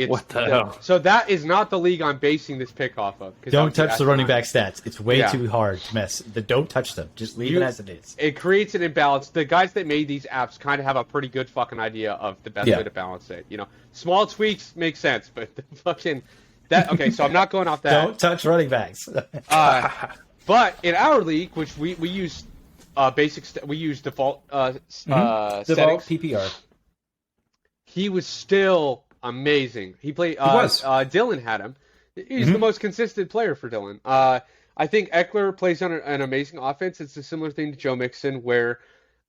What the hell? So that is not the league I'm basing this pick off of. Don't touch the running back stats. It's way too hard to mess. Don't touch them. Just leave it as it is. It creates an imbalance. The guys that made these apps kind of have a pretty good fucking idea of the best way to balance it. Small tweaks make sense, but the fucking that. Okay, so I'm not going off that. Don't touch running backs. But in our league, which we use we use default Default settings. PPR. He was still amazing. He played. Dylan had him. He's the most consistent player for Dylan. I think Eckler plays on an amazing offense. It's a similar thing to Joe Mixon, where,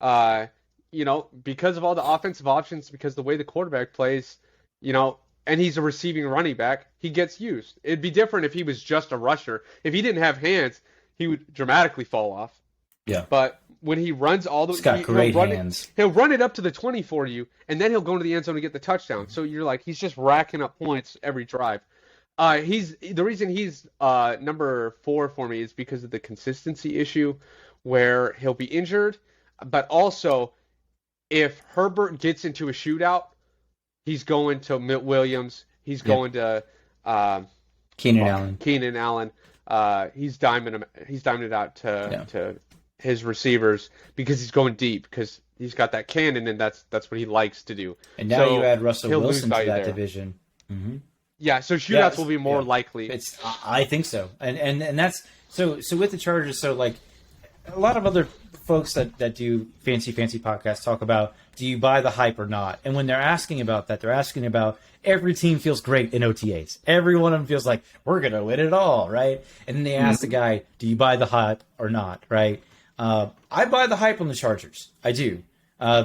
because of all the offensive options, because the way the quarterback plays, and he's a receiving running back, he gets used. It'd be different if he was just a rusher. If he didn't have hands, he would dramatically fall off. Yeah. But when he runs all the he's got great hands. He'll run it up to the 20 for you, and then he'll go into the end zone to get the touchdown. So you're like, he's just racking up points every drive. The reason he's number 4 for me is because of the consistency issue, where he'll be injured, but also if Herbert gets into a shootout, he's going to Williams. He's going to Keenan Allen. He's diming it out to his receivers because he's going deep, because he's got that cannon, and that's what he likes to do. And now you add Russell Wilson to that division. Mm-hmm. Yeah, so shootouts will be more likely. I think so, and that's so with the Chargers. So like a lot of other folks that do fancy podcasts talk about, do you buy the hype or not? And when they're asking about that, they're asking about every team feels great in OTAs. Every one of them feels like we're gonna win it all, right? And then they ask the guy, do you buy the hype or not, right? I buy the hype on the Chargers. I do,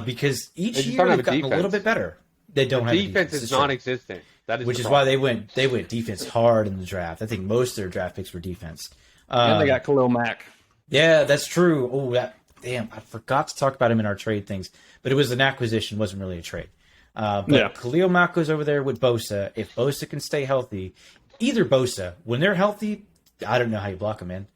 because each year they've gotten a little bit better. They don't have defense. Is non-existent. That is which is why they went defense hard in the draft. I think most of their draft picks were defense. And they got Khalil Mack. Yeah, that's true. Oh, damn! I forgot to talk about him in our trade things, but it was an acquisition, wasn't really a trade. But Khalil Mack goes over there with Bosa. If Bosa can stay healthy, either Bosa, when they're healthy, I don't know how you block them, man.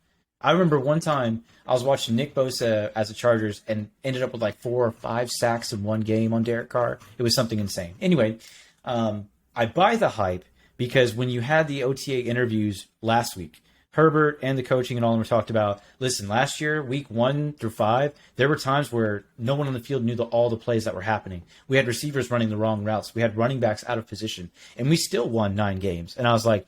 I remember one time I was watching Nick Bosa as a Chargers and ended up with like 4 or 5 sacks in one game on Derek Carr. It was something insane. Anyway, I buy the hype because when you had the OTA interviews last week, Herbert and the coaching and all of them talked about, listen, last year, week 1 through 5, there were times where no one on the field knew all the plays that were happening. We had receivers running the wrong routes. We had running backs out of position, and we still won 9 games. And I was like,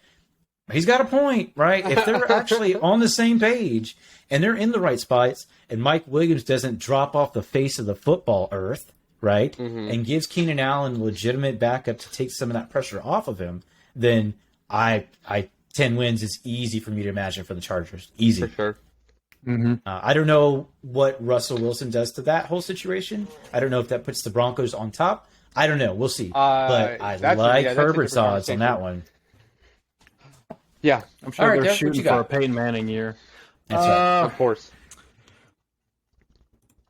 he's got a point, right? If they're actually on the same page and they're in the right spots and Mike Williams doesn't drop off the face of the football earth, right, and gives Keenan Allen legitimate backup to take some of that pressure off of him, then I 10 wins is easy for me to imagine for the Chargers. Easy. For sure. I don't know what Russell Wilson does to that whole situation. I don't know if that puts the Broncos on top. I don't know. We'll see. But I like Herbert's odds on that one. Yeah. I'm sure right, they're Jeff, shooting for a Peyton Manning year. That's right. Of course.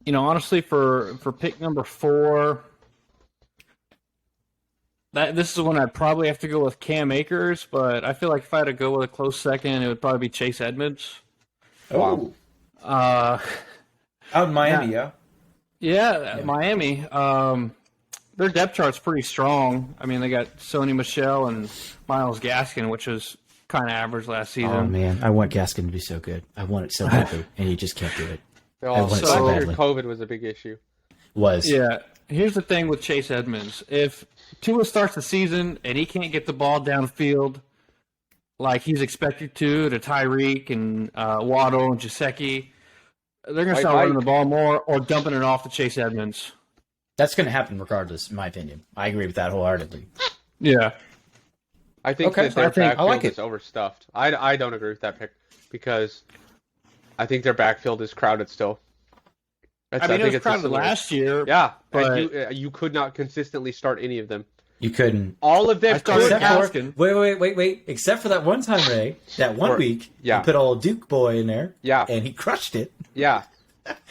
You know, honestly, for pick number 4, this is one I'd probably have to go with Cam Akers, but I feel like if I had to go with a close second, it would probably be Chase Edmonds. Oh. Out in Miami, yeah. Yeah, Miami. Their depth chart's pretty strong. I mean, they got Sony Michel and Myles Gaskin, which was kind of average last season. Oh, man. I want Gaskin to be so good. I want it so badly, and he just can't do it. Also, so last year, badly. COVID was a big issue. Was. Yeah. Here's the thing with Chase Edmonds. If Tua starts the season and he can't get the ball downfield like he's expected to Tyreek and Waddle and Gesicki, they're going to start running the ball more or dumping it off to Chase Edmonds. That's going to happen regardless, in my opinion. I agree with that wholeheartedly. Yeah. I think that their backfield is overstuffed. I don't agree with that pick because I think their backfield is crowded still. I think it was crowded last year. Yeah, but and you could not consistently start any of them. You couldn't. All of them. Wait. Except for that one time, Ray. That one week. Yeah. You put old Duke boy in there. Yeah. And he crushed it. Yeah.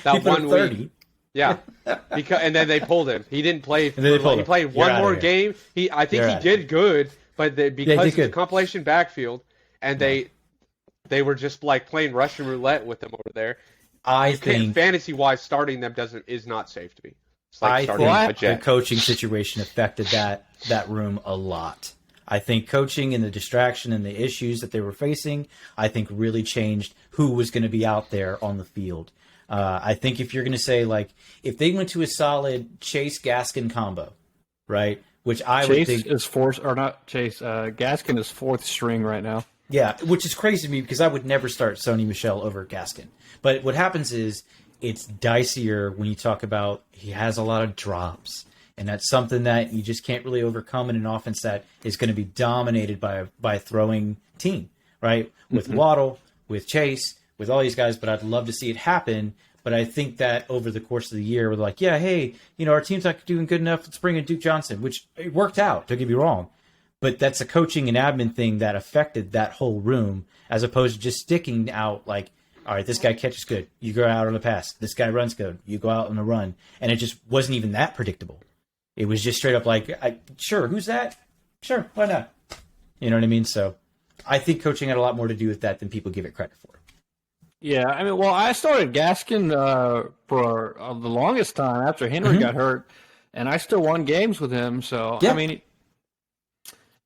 That one 30. week. Yeah. And then they pulled him. He didn't play. He played one more game. I think he did good, but because it's a compilation backfield, and they were just like playing Russian roulette with them over there. I think fantasy wise, starting them is not safe to me. It's like I starting a Jet. think the coaching situation affected that room a lot. I think coaching and the distraction and the issues that they were facing, I think really changed who was going to be out there on the field. I think if you're going to say, like, if they went to a solid Chase Gaskin combo, right, which I would think is fourth, or not Chase, Gaskin is 4th string right now. Yeah, which is crazy to me because I would never start Sony Michel over Gaskin. But what happens is it's dicier when you talk about he has a lot of drops. And that's something that you just can't really overcome in an offense that is going to be dominated by a throwing team, right? With Waddle, with Chase, with all these guys. But I'd love to see it happen. But I think that over the course of the year, we're like, yeah, hey, our team's not doing good enough. Let's bring in Duke Johnson, which it worked out, don't get me wrong. But that's a coaching and admin thing that affected that whole room as opposed to just sticking out like, all right, this guy catches good. You go out on a pass. This guy runs good. You go out on a run. And it just wasn't even that predictable. It was just straight up like, sure, who's that? Sure, why not? You know what I mean? So I think coaching had a lot more to do with that than people give it credit for. Yeah, I mean, well, I started Gaskin for the longest time after Henry got hurt, and I still won games with him. So, yeah. I mean,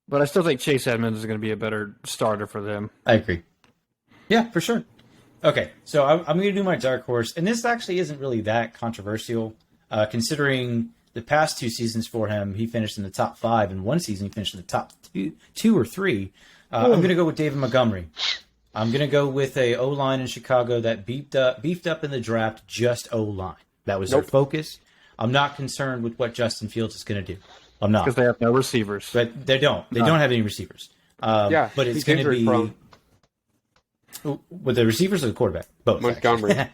but I still think Chase Edmonds is going to be a better starter for them. I agree. Yeah, for sure. Okay, so I'm going to do my dark horse, and this actually isn't really that controversial, considering the past 2 seasons for him, he finished in the top 5, and one season he finished in the top two or three. I'm going to go with David Montgomery. I'm going to go with a O-line in Chicago that beefed up in the draft just O-line. That was their focus. I'm not concerned with what Justin Fields is going to do. I'm not. Because they have no receivers. But they don't. They don't have any receivers. But it's going to be... With the receivers or the quarterback? Both. Montgomery.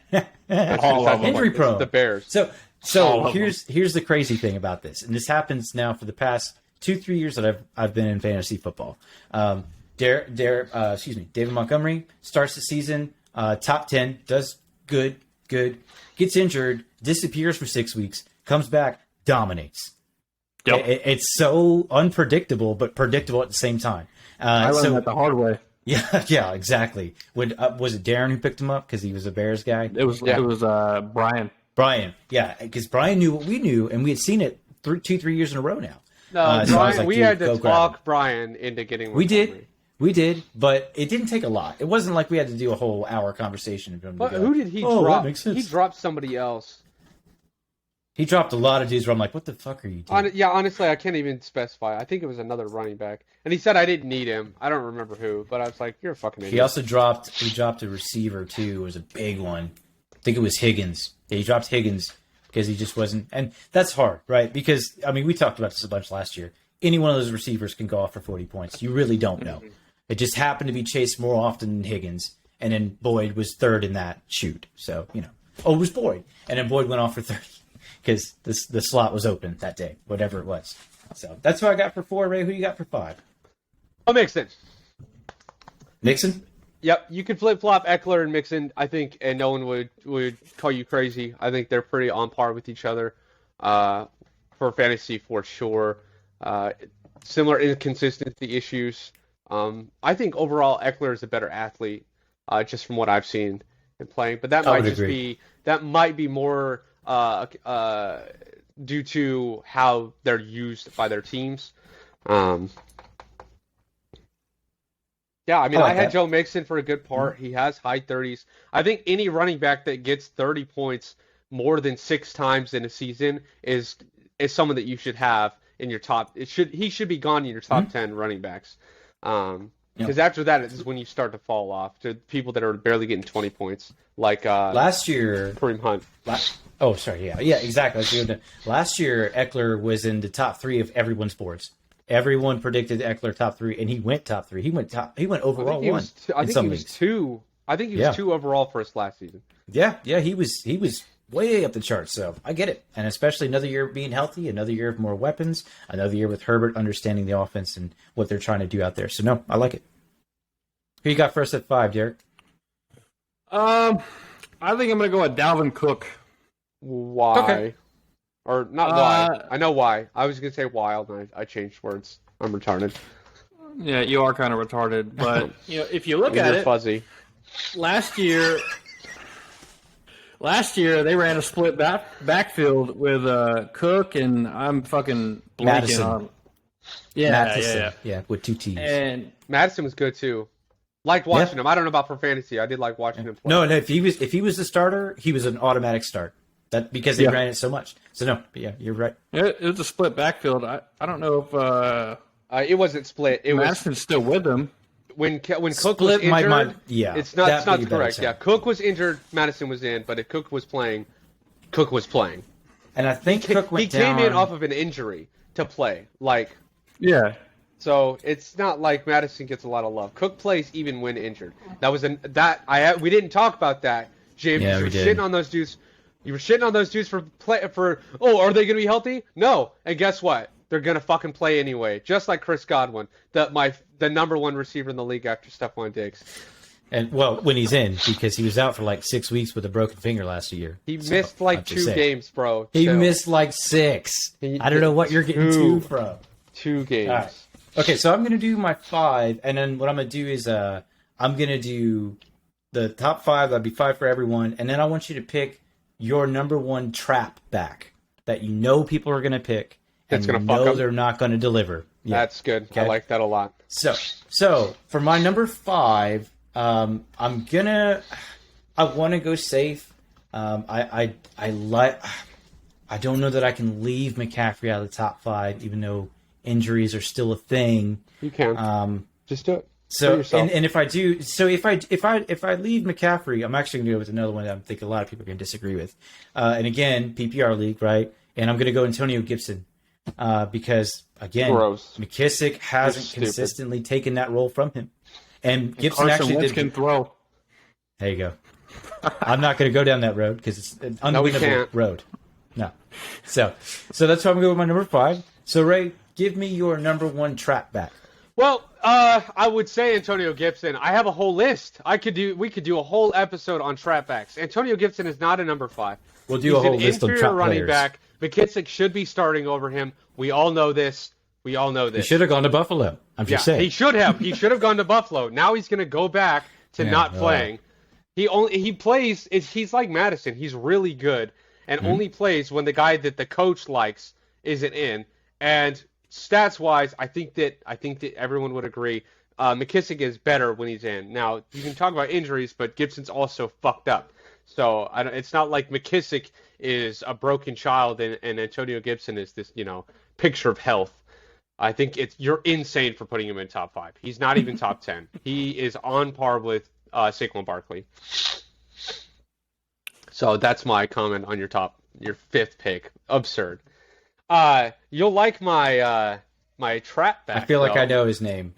Injury prone. The Bears. So here's the crazy thing about this, and this happens now for the past 2-3 years that I've been in fantasy football. David Montgomery starts the season top 10, does good, gets injured, disappears for 6 weeks, comes back, dominates. Yep. It's so unpredictable, but predictable at the same time. I learned that the hard way. Yeah, exactly. Was it Darren who picked him up because he was a Bears guy? It was Brian. Brian, yeah, because Brian knew what we knew, and we had seen it 2-3 years in a row now. No, So I was Brian, like, we dude, had go to grab talk him. Brian into getting. We did, but it didn't take a lot. It wasn't like we had to do a whole hour conversation. Of him But to go, who did he "Oh, drop? that makes sense." He dropped somebody else. He dropped a lot of dudes where I'm like, what the fuck are you doing? Honestly, I can't even specify. I think it was another running back, and he said I didn't need him. I don't remember who, but I was like, "You're a fucking idiot." He also dropped a receiver too. It was a big one. I think it was Higgins. Yeah, he dropped Higgins because he just wasn't, and that's hard, right? Because I mean, we talked about this a bunch last year. Any one of those receivers can go off for 40 points. You really don't know. It just happened to be Chase more often than Higgins, and then Boyd was third in that shoot. So it was Boyd, and then Boyd went off for 30 because the slot was open that day, whatever it was. So that's what I got for 4. Ray, who you got for 5? Oh, Mixon. Mixon? Yep, you could flip flop Eckler and Mixon, I think, and no one would call you crazy. I think they're pretty on par with each other for fantasy for sure. Similar inconsistency issues. I think overall Eckler is a better athlete, just from what I've seen in playing. But that might be more due to how they're used by their teams. Yeah, I mean, I had Joe Mixon for a good part. He has high 30s. I think any running back that gets 30 points more than 6 times in a season is someone that you should have in your top. He should be gone in your top 10 running backs. Because after that is when you start to fall off to people that are barely getting 20 points, like last year, Kareem Hunt. Yeah, exactly. Last year, Eckler was in the top 3 of everyone's boards. Everyone predicted Eckler top 3, and he went top 3. He went overall 1. I think he was 2. I think he was 2 overall for us last season. Yeah, he was way up the charts. So I get it, and especially another year of being healthy, another year of more weapons, another year with Herbert understanding the offense and what they're trying to do out there. So no, I like it. Who you got first at 5, Derek? I think I'm gonna go with Dalvin Cook. Why? Okay. Or not why. I know why. I was going to say wild, and I changed words. I'm retarded. Yeah, you are kind of retarded. But if you look at You're it, fuzzy. Last year they ran a split backfield with Cook and I'm fucking blanking Madison. on. Yeah, with 2 T's. And Madison was good too. Liked watching him. I don't know about for fantasy. I did like watching him play. No, if he was the starter, he was an automatic start. That because they ran it so much. So no, but yeah, you're right. It was a split backfield. I don't know if it wasn't split. It Madison's still with them. When Cook was Split injured. yeah, it's not correct. Yeah, Cook was injured. Madison was in, but if Cook was playing, Cook was playing. And I think Cook went down. He came in off of an injury to play. Yeah. So it's not like Madison gets a lot of love. Cook plays even when injured. We didn't talk about that, James. Yeah, you were we did. shitting on those dudes. You were shitting on those dudes for are they gonna be healthy? No. And guess what? They're gonna fucking play anyway. Just like Chris Godwin, the number 1 receiver in the league after Stephon Diggs. And when he's in, because he was out for 6 weeks with a broken finger last year. He missed 2 games, bro. He missed 6. I don't know what you're getting 2 from. 2 games. All right. Okay, so I'm gonna do my 5, and then what I'm gonna do is I'm gonna do the top 5. That'd be 5 for everyone, and then I want you to pick your number 1 trap back that people are gonna pick, and they're not gonna deliver. Yeah. That's good. Okay. I like that a lot. So for my number 5, I want to go safe. I don't know that I can leave McCaffrey out of the top 5, even though injuries are still a thing. You can. Just do it. So and if I do, if I leave McCaffrey, I'm actually gonna go with another one that I think a lot of people are gonna disagree with. And again, PPR league, right? And I'm gonna go Antonio Gibson because again, McKissick hasn't consistently taken that role from him, and Gibson actually can throw. There you go. I'm not gonna go down that road because it's an unwinnable road. No. So that's why I'm going with my number 5. So Ray, give me your number 1 trap back. Well, I would say Antonio Gibson. I have a whole list. We could do a whole episode on trap backs. Antonio Gibson is not a number 5. We'll do a whole list of trap running players. back. McKissick should be starting over him. We all know this. He should have gone to Buffalo. I'm just saying. He should have. He should have gone to Buffalo. Now he's going to go back to not playing. He plays. He's like Madison. He's really good and only plays when the guy that the coach likes isn't in. And stats wise, I think that everyone would agree. McKissick is better when he's in. Now you can talk about injuries, but Gibson's also fucked up. So it's not like McKissick is a broken child and Antonio Gibson is this picture of health. I think you're insane for putting him in top 5. He's not even top 10. He is on par with Saquon Barkley. So that's my comment on your 5th pick. Absurd. You'll like my trap back. I feel like I know his name.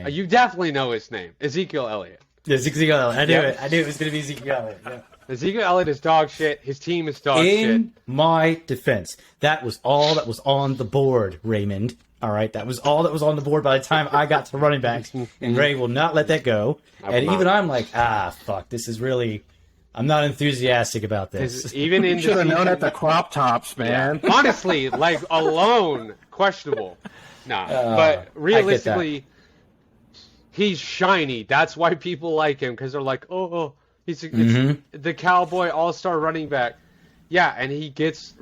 You definitely know his name. Ezekiel Elliott. Ezekiel Elliott. I knew it. I knew it was going to be Ezekiel Elliott. Yeah. Ezekiel Elliott is dog shit. His team is dog shit. In my defense, that was all that was on the board, Raymond. All right, that was all that was on the board by the time I got to running backs, and Ray will not let that go. And even I'm like, fuck, this is really. I'm not enthusiastic about this. Even in should have known at the crop tops, man. Yeah. Honestly, like alone, questionable. But realistically, he's shiny. That's why people like him because they're like, he's the Cowboy all-star running back. Yeah, and he just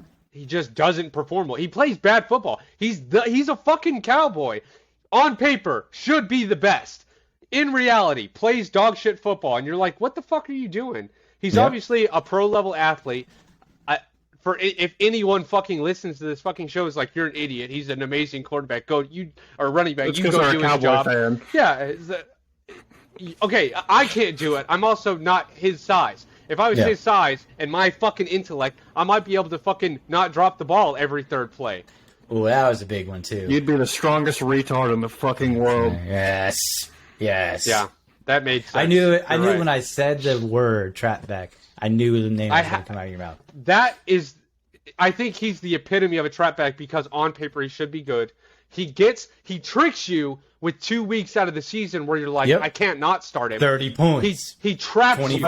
doesn't perform well. He plays bad football. He's a fucking Cowboy. On paper, should be the best. In reality, plays dog shit football, and you're like, what the fuck are you doing? He's obviously a pro-level athlete. If anyone fucking listens to this fucking show, is like, you're an idiot. He's an amazing quarterback. Or running back. It's you go do his job. Fan. Yeah. Okay, I can't do it. I'm also not his size. If I was his size and my fucking intellect, I might be able to fucking not drop the ball every third play. Oh, that was a big one, too. You'd be the strongest retard in the fucking world. Yes. Yeah, that made sense. I knew it. I knew when I said the word trap back, I knew the name was going to come out of your mouth. I think he's the epitome of a trap back because on paper he should be good. He tricks you with 2 weeks out of the season where you're like, I can't not start him. 30 points. He traps you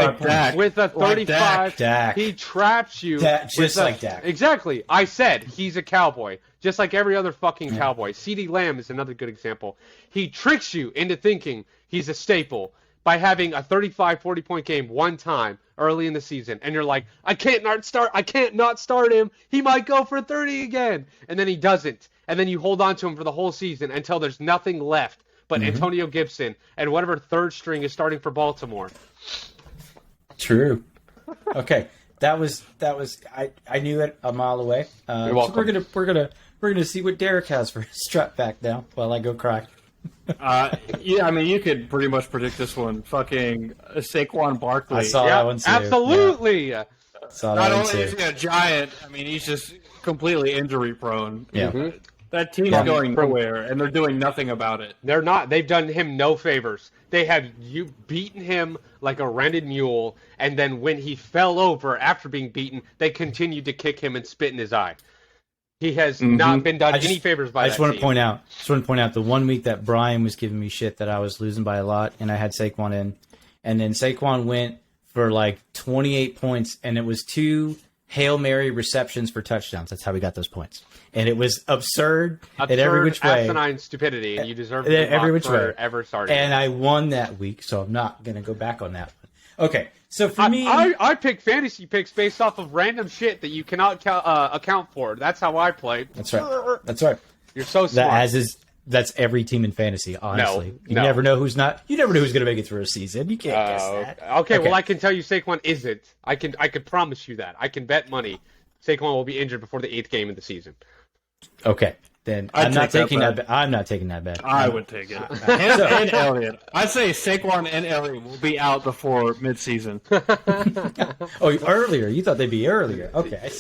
with a 35. Dak. He traps you just like Dak. Exactly. I said he's a Cowboy, just like every other fucking Cowboy. CeeDee Lamb is another good example. He tricks you into thinking he's a staple by having a 35, 40-point game one time early in the season, and you're like, I can't not start him. He might go for 30 again, and then he doesn't. And then you hold on to him for the whole season until there's nothing left but Antonio Gibson and whatever third string is starting for Baltimore. True. Okay, that was. I knew it a mile away. You're welcome. So we're gonna see what Derek has for his strap back now while I go cry. Yeah, I mean, you could pretty much predict this one. Fucking Saquon Barkley. I saw that one too. Absolutely. Yeah. Not only is he a giant, I mean, he's just completely injury prone. Yeah. That team's going nowhere, and they're doing nothing about it. They're not. They've done him no favors. They have beaten him like a rented mule, and then when he fell over after being beaten, they continued to kick him and spit in his eye. He has not been done any favors by that team. I just want to point out the 1 week that Brian was giving me shit that I was losing by a lot, and I had Saquon in, and then Saquon went for like 28 points, and it was 2 Hail Mary receptions for touchdowns. That's how we got those points. And it was absurd in every which way. Asinine stupidity, and you deserve to be every which way ever starting. And I won that week, so I'm not going to go back on that one. Okay, so for me... I pick fantasy picks based off of random shit that you cannot account for. That's how I play. That's right. You're so smart. That's every team in fantasy, honestly. You never know who's going to make it through a season. You can't guess that. Okay, well, I can tell you Saquon isn't. I could promise you that. I can bet money Saquon will be injured before the 8th game of the season. Okay, then I'm not taking that bet. I'm not taking that bet. I would take it. and Elliott. I'd say Saquon and Elliott will be out before midseason. Earlier. You thought they'd be earlier. Okay.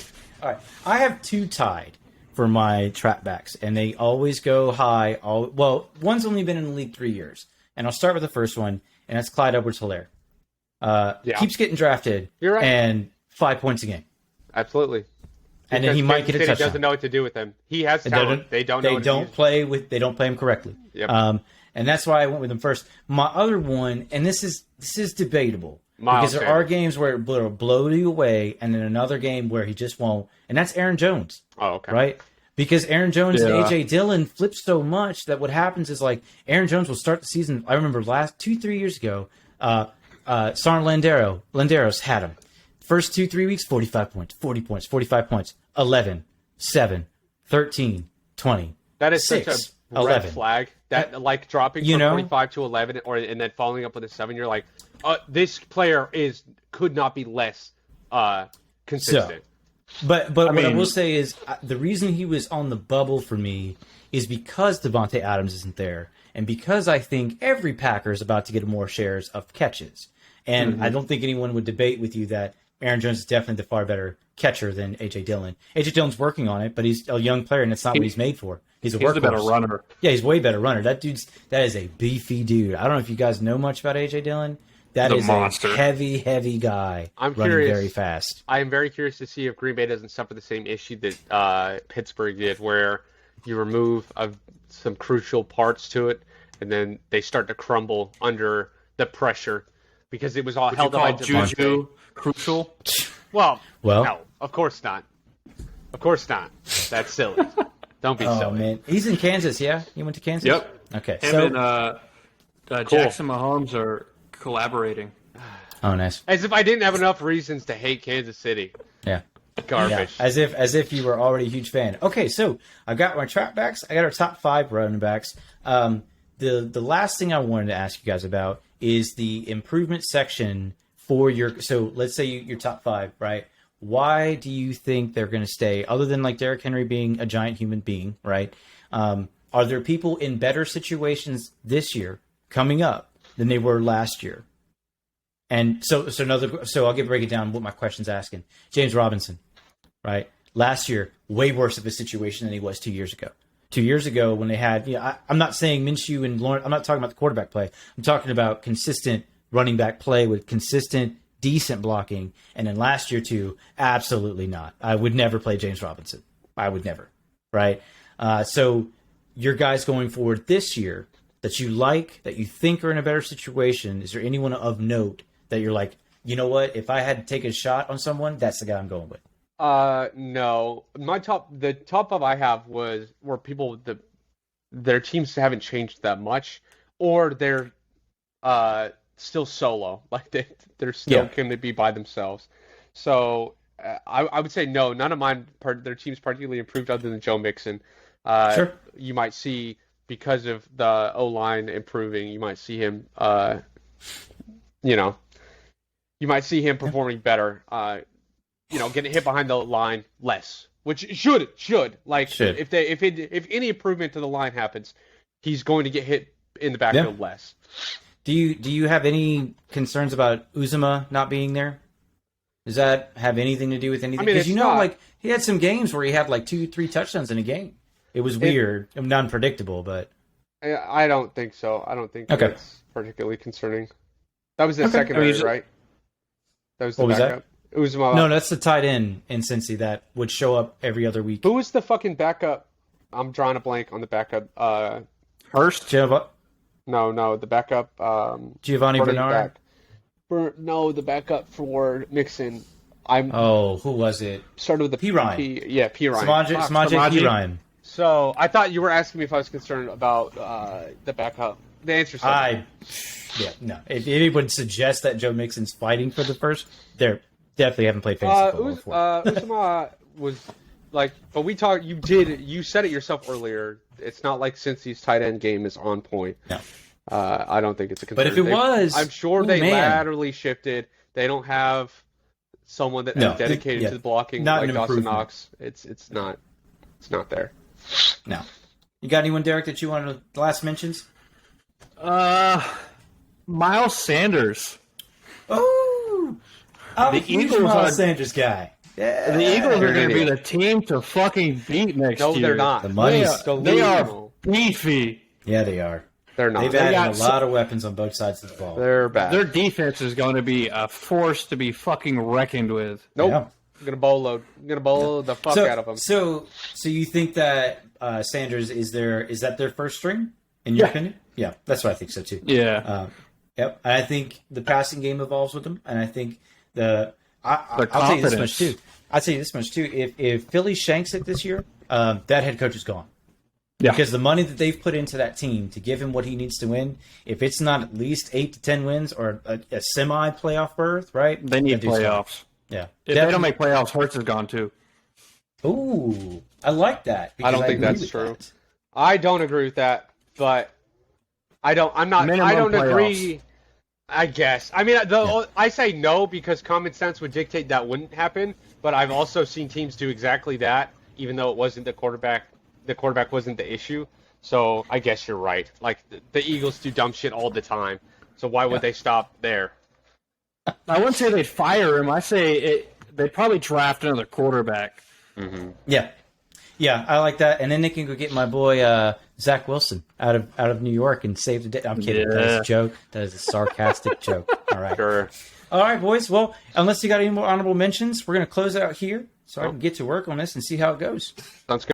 All right. I have 2 tied for my trap backs, and they always go high. One's only been in the league 3 years, and I'll start with the first one, and that's Clyde Edwards-Hilaire. Keeps getting drafted, You're right. And 5 points a game. Absolutely. And then he might get a touchdown. He doesn't know what to do with them. He has talent. They don't play him correctly. Yep. And that's why I went with him first. My other one, and this is debatable. Because there are games where it'll blow you away, and then another game where he just won't. And that's Aaron Jones. Oh, okay. Right? Because Aaron Jones and Yeah. A.J. Dillon flip so much that what happens is, like, Aaron Jones will start the season. I remember 2-3 years ago, Sarn Landeros had him. First 2-3 weeks, 45 points, 40 points, 45 points, 11, 7, 13, 20. That is 6, such a 11. red flag. That like dropping from 45 to 11, and then following up with a 7. You're like, this player could not be less consistent. But what I will say is the reason he was on the bubble for me is because Devontae Adams isn't there, and because I think every Packer is about to get more shares of catches. And I don't think anyone would debate with you that Aaron Jones is definitely the far better catcher than A.J. Dillon. A.J. Dillon's working on it, but he's a young player, and it's not what he's made for. He's a better runner. Yeah, he's way better runner. That is a beefy dude. I don't know if you guys know much about A.J. Dillon. That is a heavy guy. I'm running curious, very fast. I am very curious to see if Green Bay doesn't suffer the same issue that Pittsburgh did, where you remove some crucial parts to it, and then they start to crumble under the pressure because it was all held up by Juju crucial. Well, no, of course not. Of course not. That's silly. Don't be silly. Oh man, he's in Kansas. Yeah, he went to Kansas. Yep. Okay. Him and Jackson Mahomes are collaborating. Oh, nice. As if I didn't have enough reasons to hate Kansas City. Yeah. Garbage. Yeah. As if you were already a huge fan. Okay, so I got my trap backs. I got our top 5 running backs. The last thing I wanted to ask you guys about is the improvement section for your. So let's say your top 5, right? Why do you think they're going to stay? Other than like Derrick Henry being a giant human being, right? Are there people in better situations this year coming up than they were last year? And so I'll break it down what my question's asking. James Robinson, right? Last year, way worse of a situation than he was 2 years ago. 2 years ago when they had, I'm not saying Minshew and Lawrence, I'm not talking about the quarterback play. I'm talking about consistent running back play with consistent, decent blocking. And then last year too, absolutely not. I would never play James Robinson. I would never, right? So your guys going forward this year that you like, that you think are in a better situation, is there anyone of note that you're like, you know what, if I had to take a shot on someone, that's the guy I'm going with? No. The top 5 I have were people their teams haven't changed that much, or they're still solo, like they're still going to be by themselves. So I would say no. None of mine, their teams particularly improved other than Joe Mixon. Sure. You might see, because of the O-line improving, you might see him, you might see him performing better. Getting hit behind the line less, which should. If any improvement to the line happens, he's going to get hit in the backfield less. Do you have any concerns about Uzomah not being there? Does that have anything to do with anything? Because he had some games where he had like 2-3 touchdowns in a game. It was weird and unpredictable, but I don't think so. I don't think that's particularly concerning. That was the secondary, right? That was the backup. No, that's the tight end in Cincy that would show up every other week. Who was the fucking backup? I'm drawing a blank on the backup. Hurst? No, the backup. Giovanni Bernard? No, the backup for Mixon. Who was it? Started with the P. Ryan. P. Ryan. Samaje P. Ryan. So I thought you were asking me if I was concerned about the backup. The answer is no. If anyone suggests that Joe Mixon's fighting for the first, they're definitely haven't played fantasy football before. Uzomah was like, but we talked. You said it yourself earlier. It's not like Cincy's tight end game is on point. No. I don't think it's a concern. But if it was, I'm sure they laterally shifted. They don't have someone that is dedicated to the blocking like Dawson Knox. It's not there. No. You got anyone, Derek, that you wanted the last mentions? Miles Sanders. Oh, I'm a huge Miles Sanders guy. Yeah. The Eagles are going to be the team to fucking beat next year. No, they're not. The money's they are beefy. Yeah, they are. They're not. They've added a lot of weapons on both sides of the ball. They're bad. Their defense is going to be a force to be fucking reckoned with. Nope. Yeah. I'm going to bowl load. I'm going to bowl the fuck out of them. So you think that Sanders is that their first string, in your opinion? Yeah, that's what I think so too. Yeah. Yep. And I think the passing game evolves with them, and I think I'll tell you this much too. I'll tell you this much too. If Philly shanks it this year, that head coach is gone. Yeah. Because the money that they've put into that team to give him what he needs to win, if it's not at least 8 to 10 wins or a semi-playoff berth, right? They need playoffs. Yeah. If they don't make playoffs, Hurts is gone too. Ooh, I like that. I don't think that's true. I don't agree with that, but I don't agree. I guess. I mean, I say no because common sense would dictate that wouldn't happen, but I've also seen teams do exactly that, even though it wasn't the quarterback. The quarterback wasn't the issue. So I guess you're right. Like, the Eagles do dumb shit all the time. So why would they stop there? I wouldn't say they'd fire him. I say they'd probably draft another quarterback. Mm-hmm. Yeah. Yeah, I like that. And then they can go get my boy Zach Wilson out of New York and save the day. I'm kidding. Yeah. That is a joke. That is a sarcastic joke. All right. Sure. All right, boys. Well, unless you got any more honorable mentions, we're going to close out here so I can get to work on this and see how it goes. Sounds good.